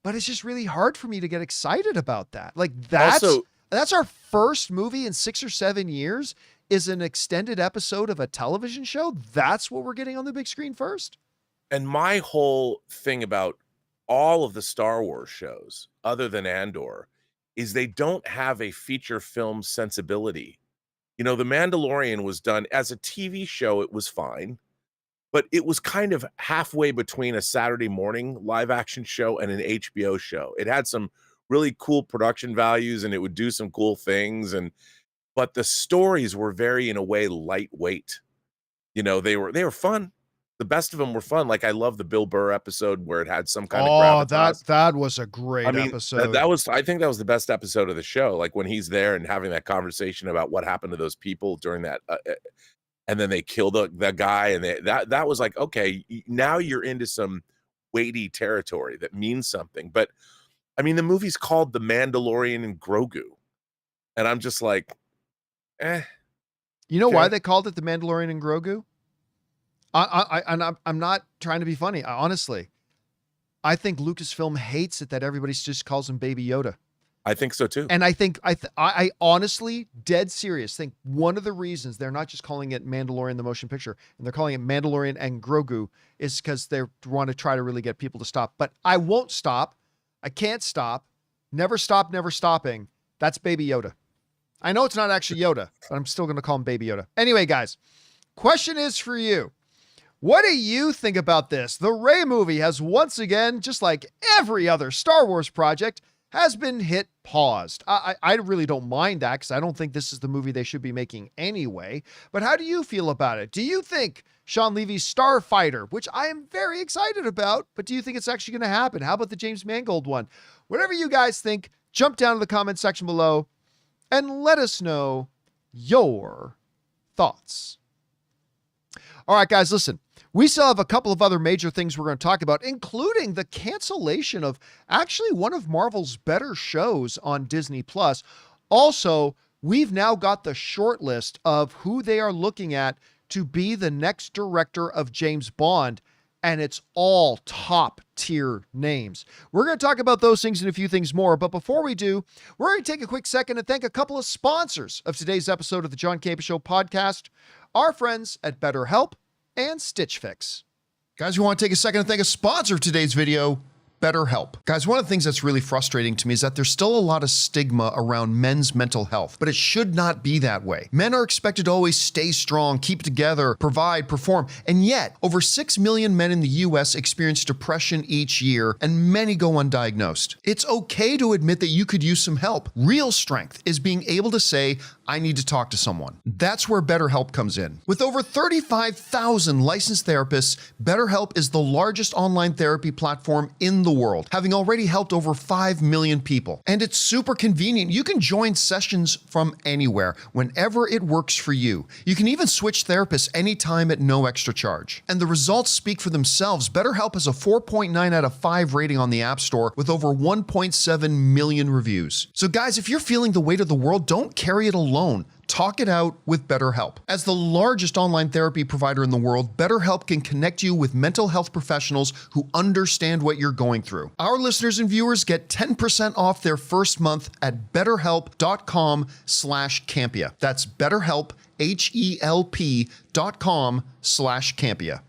But it's just really hard for me to get excited about that. Like that's our first movie in 6 or 7 years is an extended episode of a television show. That's what we're getting on the big screen first. And my whole thing about all of the Star Wars shows, other than Andor, is they don't have a feature film sensibility. The Mandalorian was done as a TV show. It was fine, but it was kind of halfway between a Saturday morning live action show and an HBO show. It had some really cool production values and it would do some cool things. But the stories were very, in a way, lightweight. They were fun. The best of them were fun. Like I love the Bill Burr episode where it had some kind of gravitas. that was a great episode. I think that was the best episode of the show. Like when he's there and having that conversation about what happened to those people during that, and then they killed the guy, and that was like, okay, now you're into some weighty territory that means something. But I mean, the movie's called The Mandalorian and Grogu, and I'm just like, You know why they called it The Mandalorian and Grogu? I'm not trying to be funny. Honestly, I think Lucasfilm hates it that everybody just calls him Baby Yoda. I think so too. And I think I honestly, dead serious, think one of the reasons they're not just calling it Mandalorian the motion picture and they're calling it Mandalorian and Grogu is because they want to try to really get people to stop. But I won't stop. I can't stop. Never stop, never stopping. That's Baby Yoda. I know it's not actually Yoda, but I'm still going to call him Baby Yoda. Anyway, guys, question is for you. What do you think about this? The Rey movie has once again, just like every other Star Wars project, has been hit paused. I really don't mind that because I don't think this is the movie they should be making anyway. But how do you feel about it? Do you think Sean Levy's Starfighter, which I am very excited about, but do you think it's actually going to happen? How about the James Mangold one? Whatever you guys think, jump down to the comment section below and let us know your thoughts. All right, guys, listen. We still have a couple of other major things we're going to talk about, including the cancellation of actually one of Marvel's better shows on Disney+. Also, we've now got the short list of who they are looking at to be the next director of James Bond, and it's all top tier names. We're going to talk about those things and a few things more, but before we do, we're going to take a quick second to thank a couple of sponsors of today's episode of the John Campea Show podcast, our friends at BetterHelp and Stitch Fix. Guys, we want to take a second to thank a sponsor of today's video, BetterHelp. Guys, one of the things that's really frustrating to me is that there's still a lot of stigma around men's mental health, but it should not be that way. Men are expected to always stay strong, keep together, provide, perform, and yet over 6 million men in the US experience depression each year, and many go undiagnosed. It's okay to admit that you could use some help. Real strength is being able to say, I need to talk to someone. That's where BetterHelp comes in. With over 35,000 licensed therapists, BetterHelp is the largest online therapy platform in the world, having already helped over 5 million people. And it's super convenient. You can join sessions from anywhere, whenever it works for you. You can even switch therapists anytime at no extra charge. And the results speak for themselves. BetterHelp has a 4.9 out of 5 rating on the App Store with over 1.7 million reviews. So guys, if you're feeling the weight of the world, don't carry it alone. Talk it out with BetterHelp. As the largest online therapy provider in the world, BetterHelp can connect you with mental health professionals who understand what you're going through. Our listeners and viewers get 10% off their first month at betterhelp.com/Campea. That's BetterHelp, HELP.com/Campea.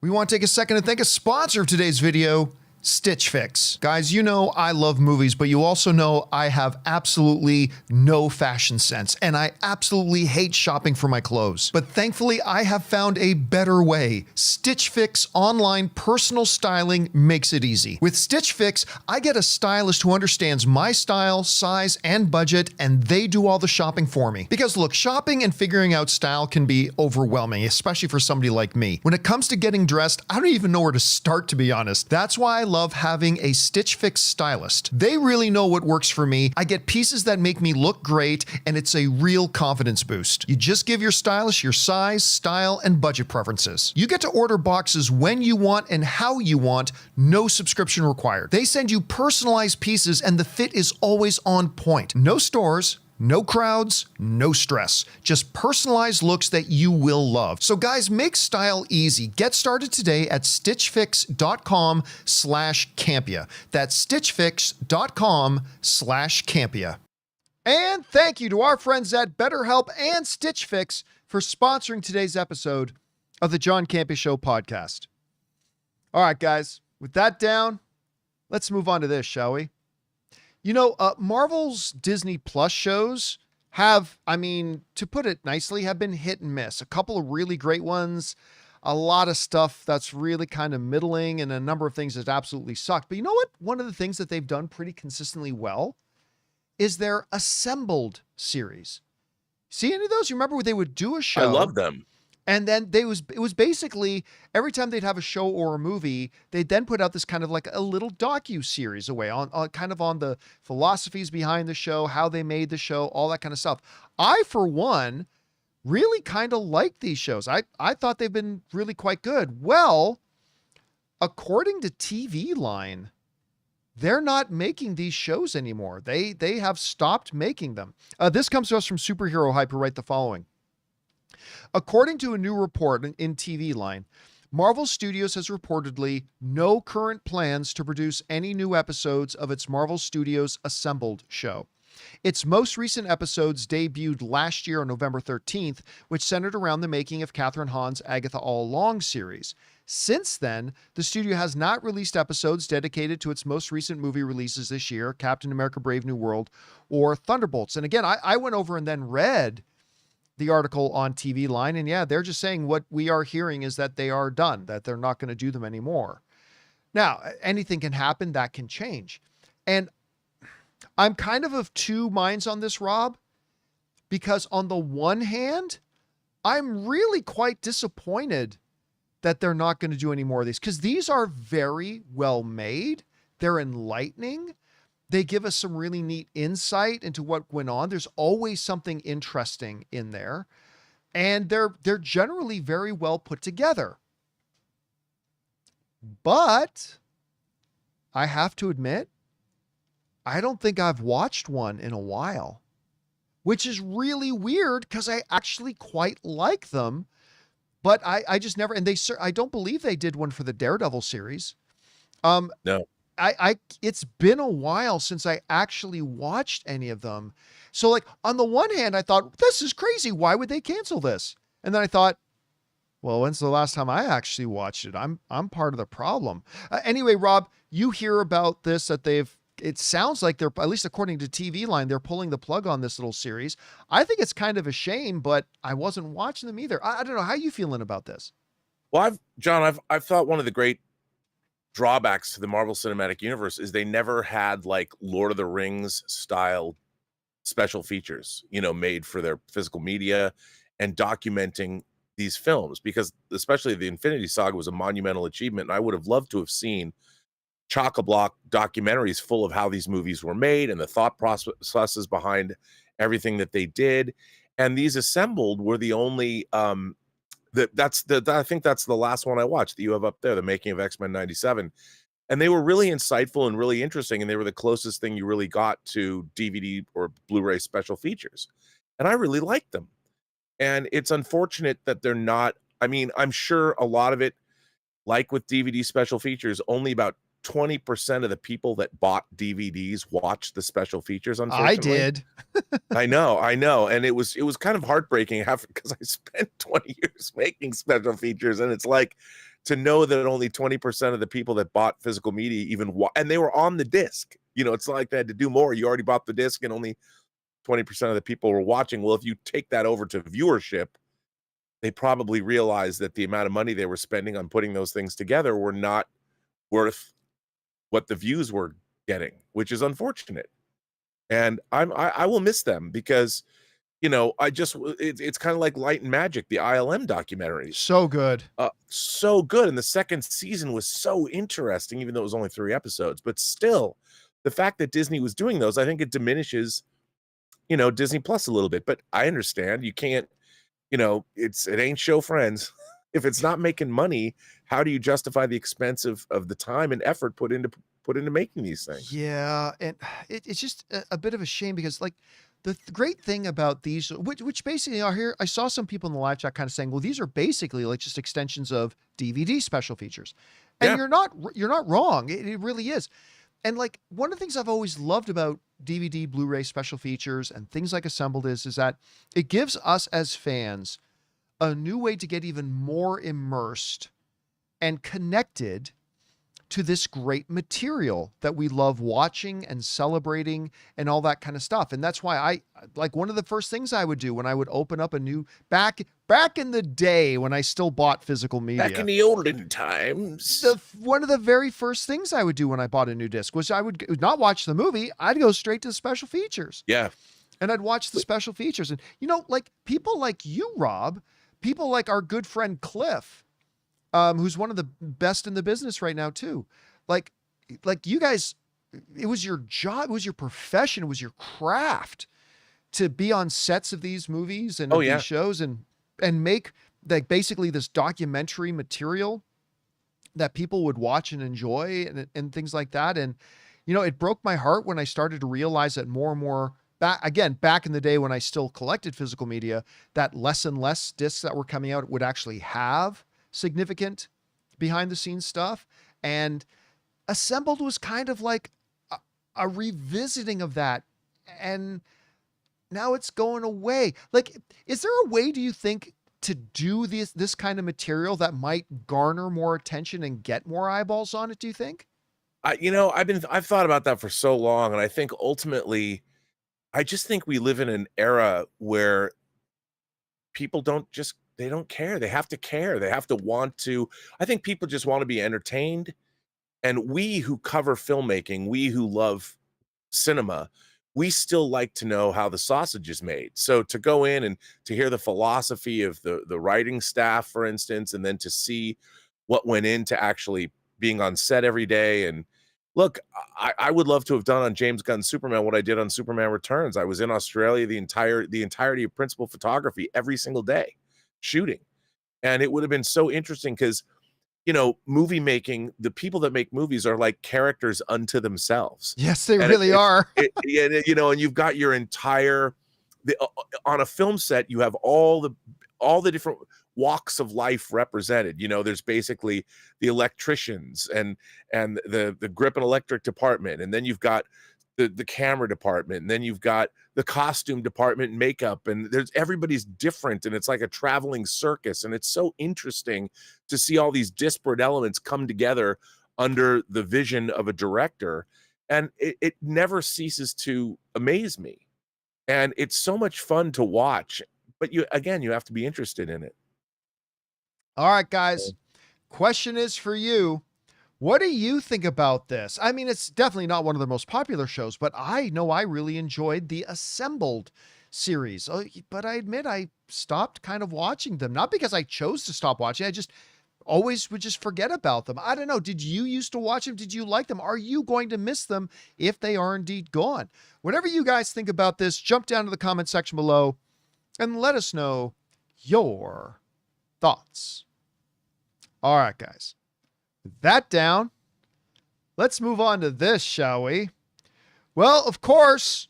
We want to take a second to thank a sponsor of today's video, Stitch Fix. Guys, you know I love movies, but you also know I have absolutely no fashion sense, and I absolutely hate shopping for my clothes. But thankfully, I have found a better way. Stitch Fix online personal styling makes it easy. With Stitch Fix, I get a stylist who understands my style, size, and budget, and they do all the shopping for me. Because look, shopping and figuring out style can be overwhelming, especially for somebody like me. When it comes to getting dressed, I don't even know where to start, to be honest. That's why I love having a Stitch Fix stylist. They really know what works for me. I get pieces that make me look great, and it's a real confidence boost. You just give your stylist your size, style, and budget preferences. You get to order boxes when you want and how you want, no subscription required. They send you personalized pieces, and the fit is always on point. No stores, no crowds, no stress. Just personalized looks that you will love. So guys, make style easy. Get started today at stitchfix.com/Campea. That's stitchfix.com/Campea. And thank you to our friends at BetterHelp and Stitch Fix for sponsoring today's episode of the John Campea Show podcast. All right, guys, with that down, let's move on to this, shall we? You know, Marvel's Disney Plus shows have, to put it nicely, have been hit and miss. A couple of really great ones, a lot of stuff that's really kind of middling, and a number of things that absolutely sucked. But you know what? One of the things that they've done pretty consistently well is their Assembled series. See any of those? You remember when they would do a show? I love them. And then it was basically every time they'd have a show or a movie, they'd then put out this kind of like a little docu-series away on kind of on the philosophies behind the show, how they made the show, all that kind of stuff. I, for one, really kind of like these shows. I thought they've been really quite good. Well, according to TV Line, they're not making these shows anymore. They have stopped making them. This comes to us from Superhero Hype, who write the following. According to a new report in TV Line, Marvel Studios has reportedly no current plans to produce any new episodes of its Marvel Studios Assembled show. Its most recent episodes debuted last year on November 13th, which centered around the making of Catherine Hahn's Agatha All Along series. Since then, the studio has not released episodes dedicated to its most recent movie releases this year, Captain America Brave New World or Thunderbolts. And again, I went over and then read the article on TV Line, and yeah, they're just saying what we are hearing is that they are done, that they're not going to do them anymore. Now, anything can happen, that can change. And I'm kind of two minds on this, Rob, because on the one hand, I'm really quite disappointed that they're not going to do any more of these, because these are very well made. They're enlightening. They give us some really neat insight into what went on. There's always something interesting in there. And they're generally very well put together. But I have to admit, I don't think I've watched one in a while, which is really weird because I actually quite like them. But I just never, and I don't believe they did one for the Daredevil series. No. It's been a while since I actually watched any of them. So like on the one hand, I thought, this is crazy. Why would they cancel this? And then I thought, well, when's the last time I actually watched it? I'm part of the problem. Anyway, Rob, you hear about this, that it sounds like they're, at least according to TV Line, they're pulling the plug on this little series. I think it's kind of a shame, but I wasn't watching them either. I don't know. How are you feeling about this? Well, I've thought one of the great drawbacks to the Marvel Cinematic Universe is they never had like Lord of the Rings style special features, made for their physical media and documenting these films, because especially the Infinity Saga was a monumental achievement. And I would have loved to have seen chock-a-block documentaries full of how these movies were made and the thought processes behind everything that they did. And these assembled were the only, I think that's the last one I watched that you have up there, The Making of X-Men 97. And they were really insightful and really interesting. And they were the closest thing you really got to DVD or Blu-ray special features. And I really liked them. And it's unfortunate that they're not, I mean, I'm sure a lot of it, like with DVD special features, only about 20% of the people that bought DVDs watched the special features, unfortunately. I did. I know. And it was kind of heartbreaking because I spent 20 years making special features. And it's like, to know that only 20% of the people that bought physical media and they were on the disc, it's not like they had to do more. You already bought the disc and only 20% of the people were watching. Well, if you take that over to viewership, they probably realized that the amount of money they were spending on putting those things together were not worth what the views were getting, which is unfortunate. And I will miss them because, it's kind of like Light and Magic, the ILM documentaries. So good. So good. And the second season was so interesting, even though it was only 3 episodes. But still, the fact that Disney was doing those, I think it diminishes, Disney Plus a little bit. But I understand you can't, it ain't show friends. If it's not making money, how do you justify the expense of the time and effort put into making these things? Yeah, and it's just a bit of a shame because like the great thing about these, which basically are here, I saw some people in the live chat kind of saying, well, these are basically like just extensions of DVD special features, and Yeah. you're not wrong. It really is. And like one of the things I've always loved about DVD, Blu-ray special features and things like Assembled is that it gives us as fans a new way to get even more immersed and connected to this great material that we love watching and celebrating and all that kind of stuff. And that's why I like one of the first things I would do when I would open up a new back in the day when I still bought physical media. Back in the olden times. One of the very first things I would do when I bought a new disc was I would not watch the movie. I'd go straight to the special features. Yeah. And I'd watch the special features. And, like people like you, Rob, people like our good friend Cliff, who's one of the best in the business right now too. Like you guys, it was your job, it was your profession, it was your craft to be on sets of these movies and these shows and make like basically this documentary material that people would watch and enjoy and things like that. And, it broke my heart when I started to realize that more and more back in the day when I still collected physical media, that less and less discs that were coming out would actually have significant behind the scenes stuff. And Assembled was kind of like a revisiting of that. And now it's going away. Like, is there a way, do you think, to do this kind of material that might garner more attention and get more eyeballs on it, do you think? I've thought about that for so long. And I think ultimately, I just think we live in an era where people they don't care. They have to care. They have to want to. I think people just want to be entertained. And we who cover filmmaking, we who love cinema, we still like to know how the sausage is made. So to go in and to hear the philosophy of the writing staff, for instance, and then to see what went into actually being on set every day. And look, I would love to have done on James Gunn's Superman what I did on Superman Returns. I was in Australia the entirety of principal photography every single day shooting. And it would have been so interesting because, you know, movie making, the people that make movies are like characters unto themselves. Yes, they really are. You know, and you've got your entire on a film set, you have all the different walks of life represented. You know, there's basically the electricians and the grip and electric department, and then you've got the camera department, and then you've got the costume department and makeup, and everybody's different, and it's like a traveling circus. And it's so interesting to see all these disparate elements come together under the vision of a director, and it never ceases to amaze me. And it's so much fun to watch, but you have to be interested in it. All right, guys, question is for you. What do you think about this? I mean, it's definitely not one of the most popular shows, but I know I really enjoyed the Assembled series. But I admit I stopped kind of watching them, not because I chose to stop watching. I just always would just forget about them. I don't know. Did you used to watch them? Did you like them? Are you going to miss them if they are indeed gone? Whatever you guys think about this, jump down to the comment section below and let us know your thoughts. All right, guys. That down, let's move on to this, shall we? Well, of course,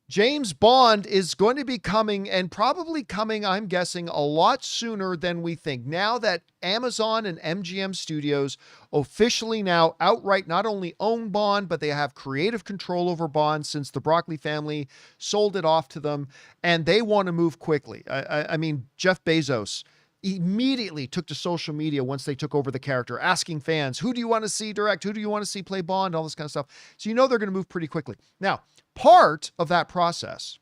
James Bond is going to be coming, and probably coming, I'm guessing, a lot sooner than we think. Now that Amazon and MGM Studios officially now outright not only own Bond, but they have creative control over Bond since the Broccoli family sold it off to them, and they want to move quickly. I mean, Jeff Bezos immediately took to social media once they took over the character, asking fans, who do you want to see direct? Who do you want to see play Bond? All this kind of stuff. So you know they're going to move pretty quickly. Now, part of that process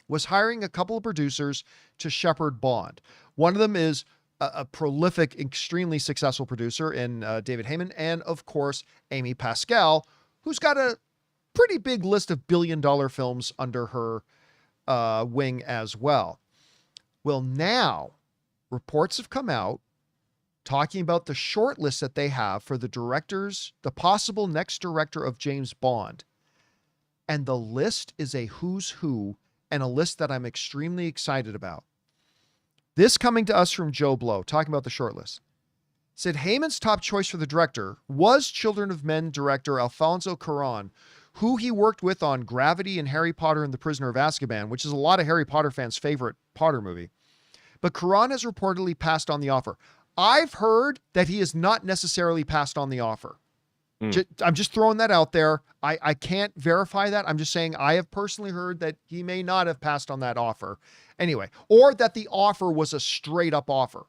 was hiring a couple of producers to shepherd Bond. One of them is a prolific, extremely successful producer in David Heyman, and of course, Amy Pascal, who's got a pretty big list of billion-dollar films under her wing as well. Well, now reports have come out talking about the shortlist that they have for the directors, the possible next director of James Bond. And the list is a who's who, and a list that I'm extremely excited about. This coming to us from Joe Blow, talking about the shortlist. Said Heyman's top choice for the director was Children of Men director Alfonso Cuarón, who he worked with on Gravity and Harry Potter and the Prisoner of Azkaban, which is a lot of Harry Potter fans' favorite Potter movie. But Cuarón has reportedly passed on the offer. I've heard that he has not necessarily passed on the offer. I'm just throwing that out there. I can't verify that. I'm just saying I have personally heard that he may not have passed on that offer. Anyway, or that the offer was a straight up offer.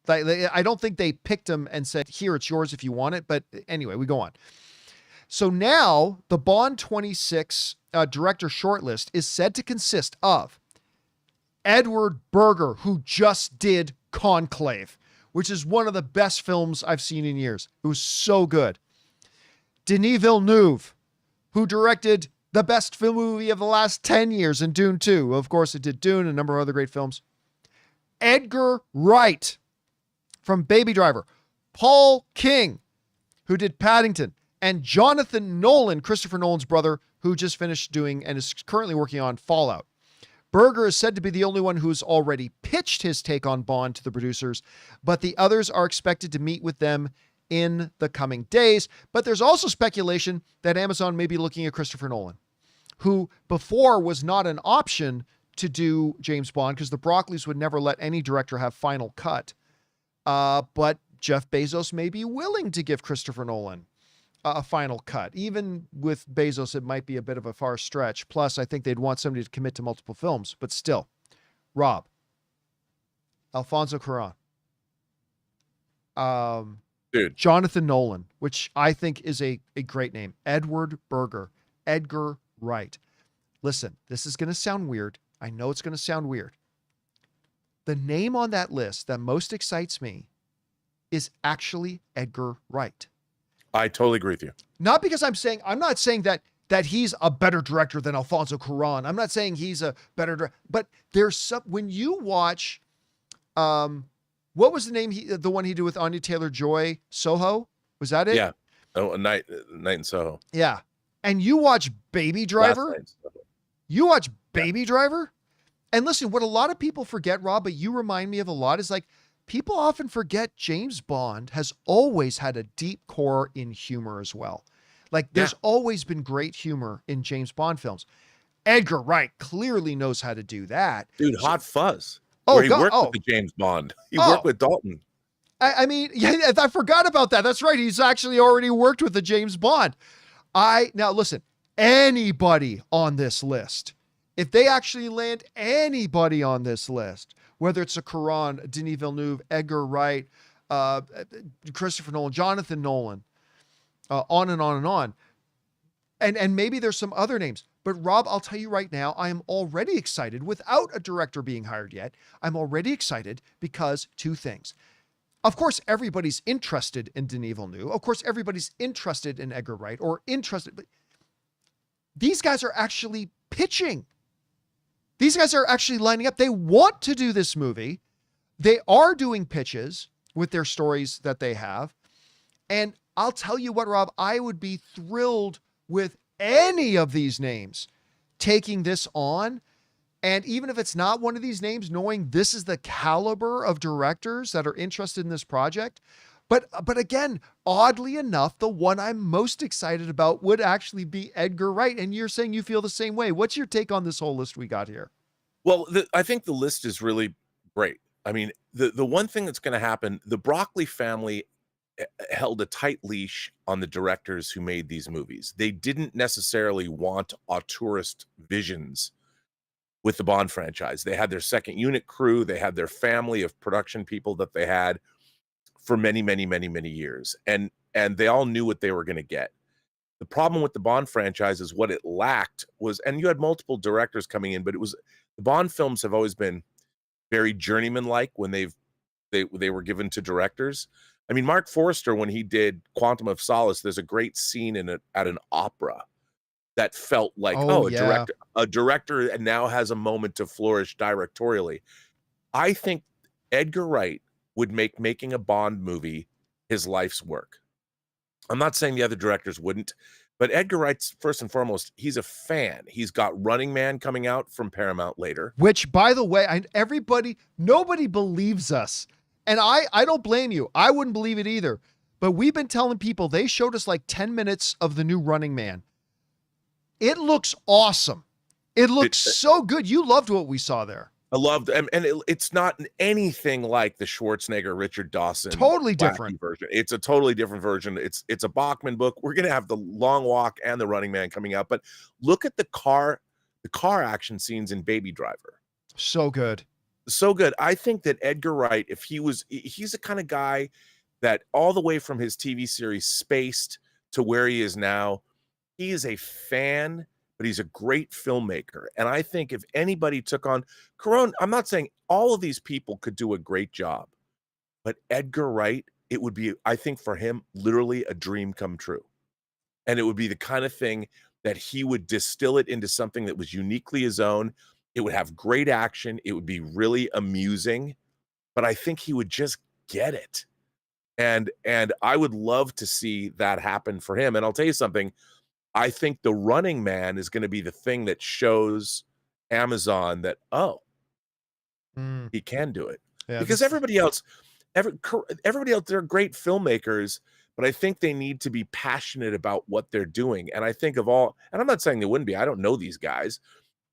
I don't think they picked him and said, here, it's yours if you want it. But anyway, we go on. So now the Bond 26 director shortlist is said to consist of Edward Berger, who just did Conclave, which is one of the best films I've seen in years. It was so good. Denis Villeneuve, who directed the best film movie of the last 10 years in Dune 2. Of course, it did Dune and a number of other great films. Edgar Wright from Baby Driver. Paul King, who did Paddington. And Jonathan Nolan, Christopher Nolan's brother, who just finished doing and is currently working on Fallout. Berger is said to be the only one who's already pitched his take on Bond to the producers, but the others are expected to meet with them in the coming days. But there's also speculation that Amazon may be looking at Christopher Nolan, who before was not an option to do James Bond because the Broccoli's would never let any director have final cut. But Jeff Bezos may be willing to give Christopher Nolan a final cut. Even with Bezos, it might be a bit of a far stretch. Plus, I think they'd want somebody to commit to multiple films, but still. Rob. Alfonso Cuarón. Dude. Jonathan Nolan, which I think is a great name. Edward Berger. Edgar Wright. Listen, this is going to sound weird. I know it's going to sound weird. the name on that list that most excites me is actually Edgar Wright. I totally agree with you. Not because I'm not saying that he's a better director than Alfonso Cuarón. I'm not saying he's a better director, but there's some, when you watch, what was the name the one he did with Anya Taylor-Joy, Soho? Was that it? Yeah. Oh, a night in Soho. Yeah. And you watch Baby Driver. You watch Baby Driver. And listen, what a lot of people forget, Rob, but you remind me of a lot, is like, people often forget James Bond has always had a deep core in humor as well. Like, there's always been great humor in James Bond films. Edgar Wright clearly knows how to do that. Dude, Hot Fuzz. Oh, where he worked with the James Bond. He worked with Dalton. I mean, yeah, I forgot about that. That's right. He's actually already worked with the James Bond. Now listen, anybody on this list, if they actually land anybody on this list, whether it's a Cuarón, Denis Villeneuve, Edgar Wright, Christopher Nolan, Jonathan Nolan, on and on and on. And maybe there's some other names. But Rob, I'll tell you right now, I am already excited without a director being hired yet. I'm already excited because two things. Of course, everybody's interested in Denis Villeneuve. Of course, everybody's interested in Edgar Wright or interested, but these guys are actually pitching. These guys are actually lining up. They want to do this movie. They are doing pitches with their stories that they have. And I'll tell you what, Rob, I would be thrilled with any of these names taking this on. And even if it's not one of these names, knowing this is the caliber of directors that are interested in this project. But again, oddly enough, the one I'm most excited about would actually be Edgar Wright. And you're saying you feel the same way. What's your take on this whole list we got here? Well, I think the list is really great. I mean, the one thing that's going to happen, the Broccoli family held a tight leash on the directors who made these movies. They didn't necessarily want auteurist visions with the Bond franchise. They had their second unit crew. They had their family of production people that they had for many, many, many, many years. And they all knew what they were going to get. The problem with the Bond franchise is what it lacked was, and you had multiple directors coming in, but it was, the Bond films have always been very journeyman-like when they were given to directors. I mean, Mark Forster, when he did Quantum of Solace, there's a great scene at an opera that felt like, a director now has a moment to flourish directorially. I think Edgar Wright would make making a Bond movie his life's work. I'm not saying the other directors wouldn't, but Edgar Wright's, first and foremost, he's a fan. He's got Running Man coming out from Paramount later. Which, by the way, nobody believes us. And I don't blame you. I wouldn't believe it either. But we've been telling people, they showed us like 10 minutes of the new Running Man. It looks awesome. It looks so good. You loved what we saw there. I loved, and it's not anything like the Schwarzenegger, Richard Dawson. Totally different version. It's a totally different version. It's a Bachman book. We're going to have the Long Walk and the Running Man coming out, but look at the car action scenes in Baby Driver. So good. So good. I think that Edgar Wright, he's the kind of guy that all the way from his TV series Spaced to where he is now, he is a fan, but he's a great filmmaker. And I think if anybody took on Cuarón, I'm not saying all of these people could do a great job, but Edgar Wright, it would be, I think for him, literally a dream come true. And it would be the kind of thing that he would distill it into something that was uniquely his own. It would have great action. It would be really amusing, but I think he would just get it. And I would love to see that happen for him. And I'll tell you something, I think the Running Man is going to be the thing that shows Amazon that, he can do it. Yeah, because everybody else, they're great filmmakers, but I think they need to be passionate about what they're doing. And I think and I'm not saying they wouldn't be, I don't know these guys,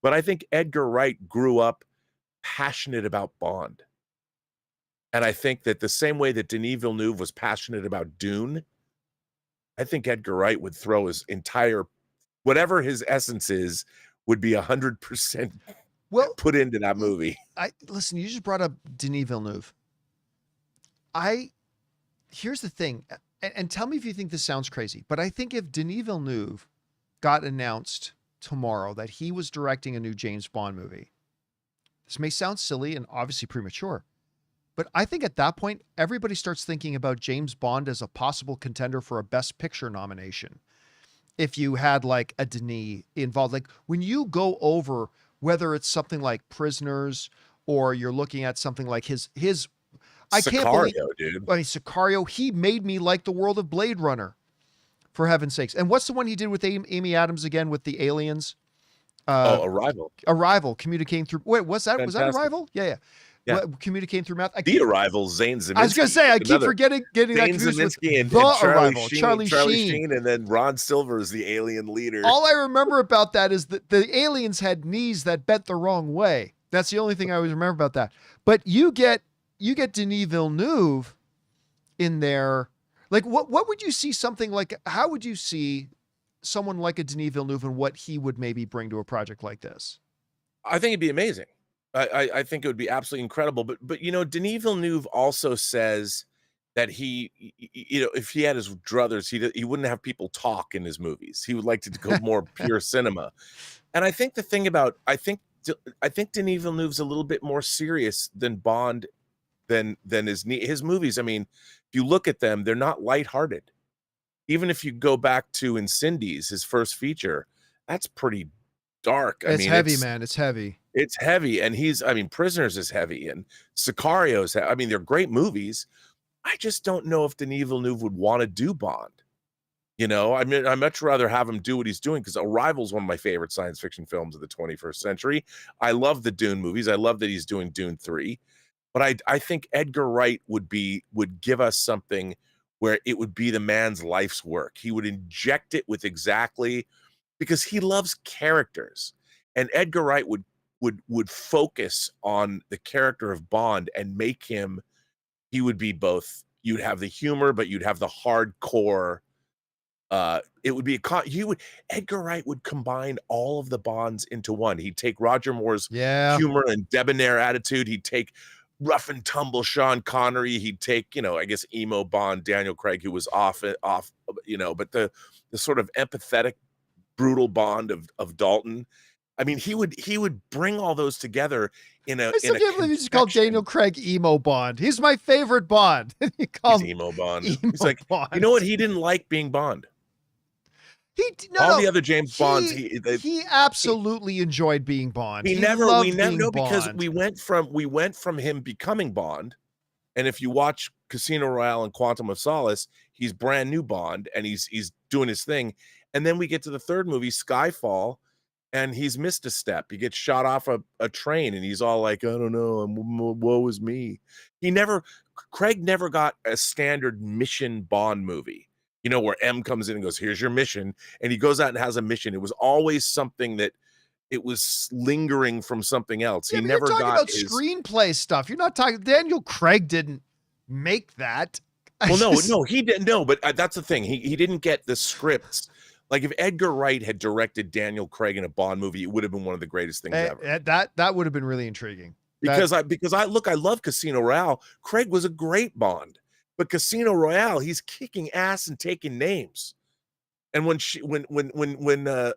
but I think Edgar Wright grew up passionate about Bond. And I think that the same way that Denis Villeneuve was passionate about Dune, I think Edgar Wright would throw his entire, whatever his essence is, would be 100% put into that movie. Listen, you just brought up Denis Villeneuve. Here's the thing, and tell me if you think this sounds crazy, but I think if Denis Villeneuve got announced tomorrow that he was directing a new James Bond movie, This may sound silly and obviously premature, but I think at that point, everybody starts thinking about James Bond as a possible contender for a Best Picture nomination. If you had like a Denis involved, like when you go over whether it's something like Prisoners or you're looking at something like his, I can't believe, Sicario, dude. I mean, Sicario, he made me like the world of Blade Runner, for heaven's sakes. And what's the one he did with Amy Adams again with the aliens? Arrival. Arrival, communicating through. Wait, was that Fantastic. Arrival? Yeah. What, communicating through math. The Arrival, Zane Ziminski. I was gonna say I keep forgetting getting Zane that confused with Ziminski and The Charlie Arrival. Sheen, Charlie Sheen. and then Ron Silver is the alien leader. All I remember about that is that the aliens had knees that bent the wrong way. That's the only thing I always remember about that. But you get Denis Villeneuve in there. Like what would you see something like? How would you see someone like a Denis Villeneuve and what he would maybe bring to a project like this? I think it'd be amazing. I think it would be absolutely incredible. But you know, Denis Villeneuve also says that he, you know, if he had his druthers, he wouldn't have people talk in his movies. He would like to go more pure cinema. And I think the thing about I think Denis Villeneuve's a little bit more serious than Bond than his movies. I mean, if you look at them, they're not lighthearted. Even if you go back to Incendies, his first feature, that's pretty dark. It's heavy, man. It's heavy. It's heavy. And Prisoners is heavy, and Sicario's I mean, they're great movies. I just don't know if Denis Villeneuve would want to do Bond. You know, I mean, I'd much rather have him do what he's doing, because Arrival's one of my favorite science fiction films of the 21st century. I love the Dune movies. I love that he's doing Dune 3. But I think Edgar Wright would give us something where it would be the man's life's work. He would inject it with because he loves characters. And Edgar Wright would focus on the character of Bond and make him, he would be both, you'd have the humor, but you'd have the hardcore. It would be Edgar Wright would combine all of the Bonds into one. He'd take Roger Moore's humor and debonair attitude. He'd take rough and tumble Sean Connery. He'd take, you know, I guess emo Bond, Daniel Craig, who was off, you know, but the sort of empathetic, brutal Bond of Dalton. I mean, he would bring all those together in a. I still can't believe you just called Daniel Craig emo Bond. He's my favorite Bond. He's emo Bond. He's like, Bond. You know what? He didn't like being Bond. The other James Bonds, he absolutely enjoyed being Bond. We never because we went from him becoming Bond, and if you watch Casino Royale and Quantum of Solace, he's brand new Bond, and he's doing his thing, and then we get to the third movie, Skyfall, and he's missed a step. He gets shot off a train, and he's all like, I don't know, woe is me. Craig never got a standard mission Bond movie. You know, where M comes in and goes, here's your mission. And he goes out and has a mission. It was always something that it was lingering from something else. Yeah, he never got about screenplay stuff. You're not talking, Daniel Craig didn't make that. Well, no, he didn't. No, but that's the thing. He didn't get the scripts. Like if Edgar Wright had directed Daniel Craig in a Bond movie, it would have been one of the greatest things ever. That would have been really intriguing. Because I love Casino Royale. Craig was a great Bond. But Casino Royale, he's kicking ass and taking names. And when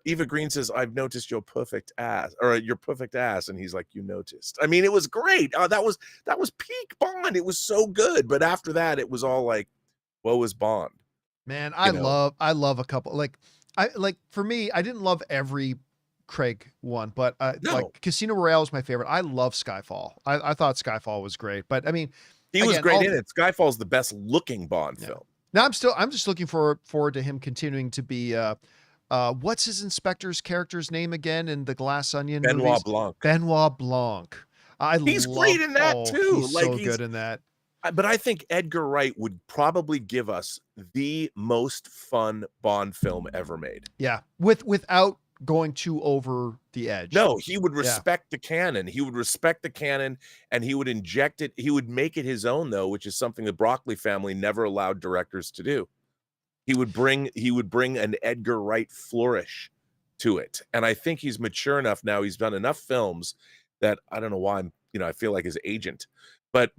Eva Green says, "I've noticed your perfect ass," or "your perfect ass," and he's like, "You noticed." I mean, it was great. That was peak Bond. It was so good. But after that, it was all like, "Woe is Bond." Man, I love a couple for me. I didn't love every Craig one, but like Casino Royale was my favorite. I love Skyfall. I thought Skyfall was great, but I mean. He was great in it. Skyfall's the best looking Bond film. Now I'm just looking forward to him continuing to be what's his inspector's character's name again in the Glass Onion Benoit movies? Blanc. Benoit Blanc. He's great in that too. He's so good in that. But I think Edgar Wright would probably give us the most fun Bond film ever made. Yeah, without going too over the edge. No, he would respect the canon. He would respect the canon, and he would inject it. He would make it his own, though, which is something the Broccoli family never allowed directors to do. He would bring an Edgar Wright flourish to it. And I think he's mature enough now. He's done enough films that I don't know why I feel like his agent. But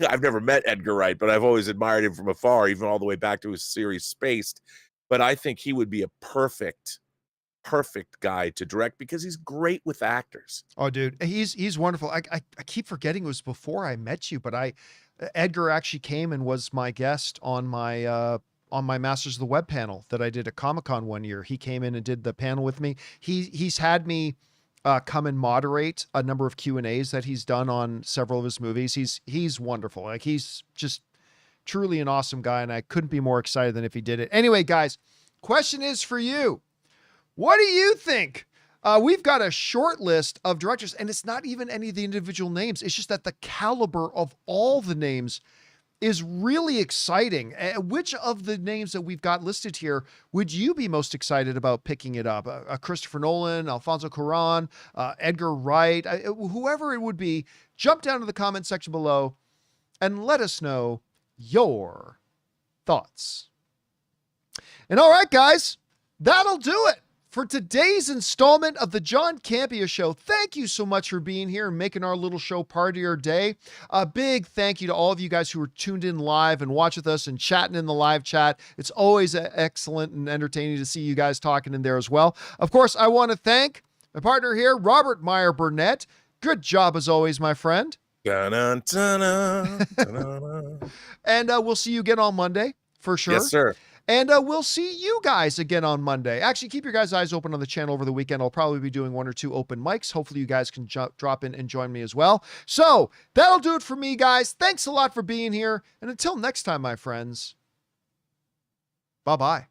I've never met Edgar Wright, but I've always admired him from afar, even all the way back to his series Spaced. But I think he would be a perfect perfect guy to direct because he's great with actors. Oh, dude, he's wonderful. I keep forgetting it was before I met you, but Edgar actually came and was my guest on my Masters of the Web panel that I did at Comic-Con one year. He came in and did the panel with me. He's had me come and moderate a number of Q&As that he's done on several of his movies. He's wonderful. Like, he's just truly an awesome guy, and I couldn't be more excited than if he did it. Anyway, guys, question is for you. What do you think? We've got a short list of directors, and it's not even any of the individual names. It's just that the caliber of all the names is really exciting. Which of the names that we've got listed here would you be most excited about picking it up? Christopher Nolan, Alfonso Cuarón, Edgar Wright, whoever it would be, jump down to the comment section below and let us know your thoughts. And all right, guys, that'll do it for today's installment of the John Campea Show. Thank you so much for being here and making our little show part of your day. A big thank you to all of you guys who are tuned in live and watch with us and chatting in the live chat. It's always excellent and entertaining to see you guys talking in there as well. Of course, I want to thank my partner here, Robert Meyer Burnett. Good job as always, my friend. And we'll see you again on Monday for sure. Yes, sir. And we'll see you guys again on Monday. Actually, keep your guys' eyes open on the channel over the weekend. I'll probably be doing 1 or 2 open mics. Hopefully you guys can drop in and join me as well. So that'll do it for me, guys. Thanks a lot for being here. And until next time, my friends, bye-bye.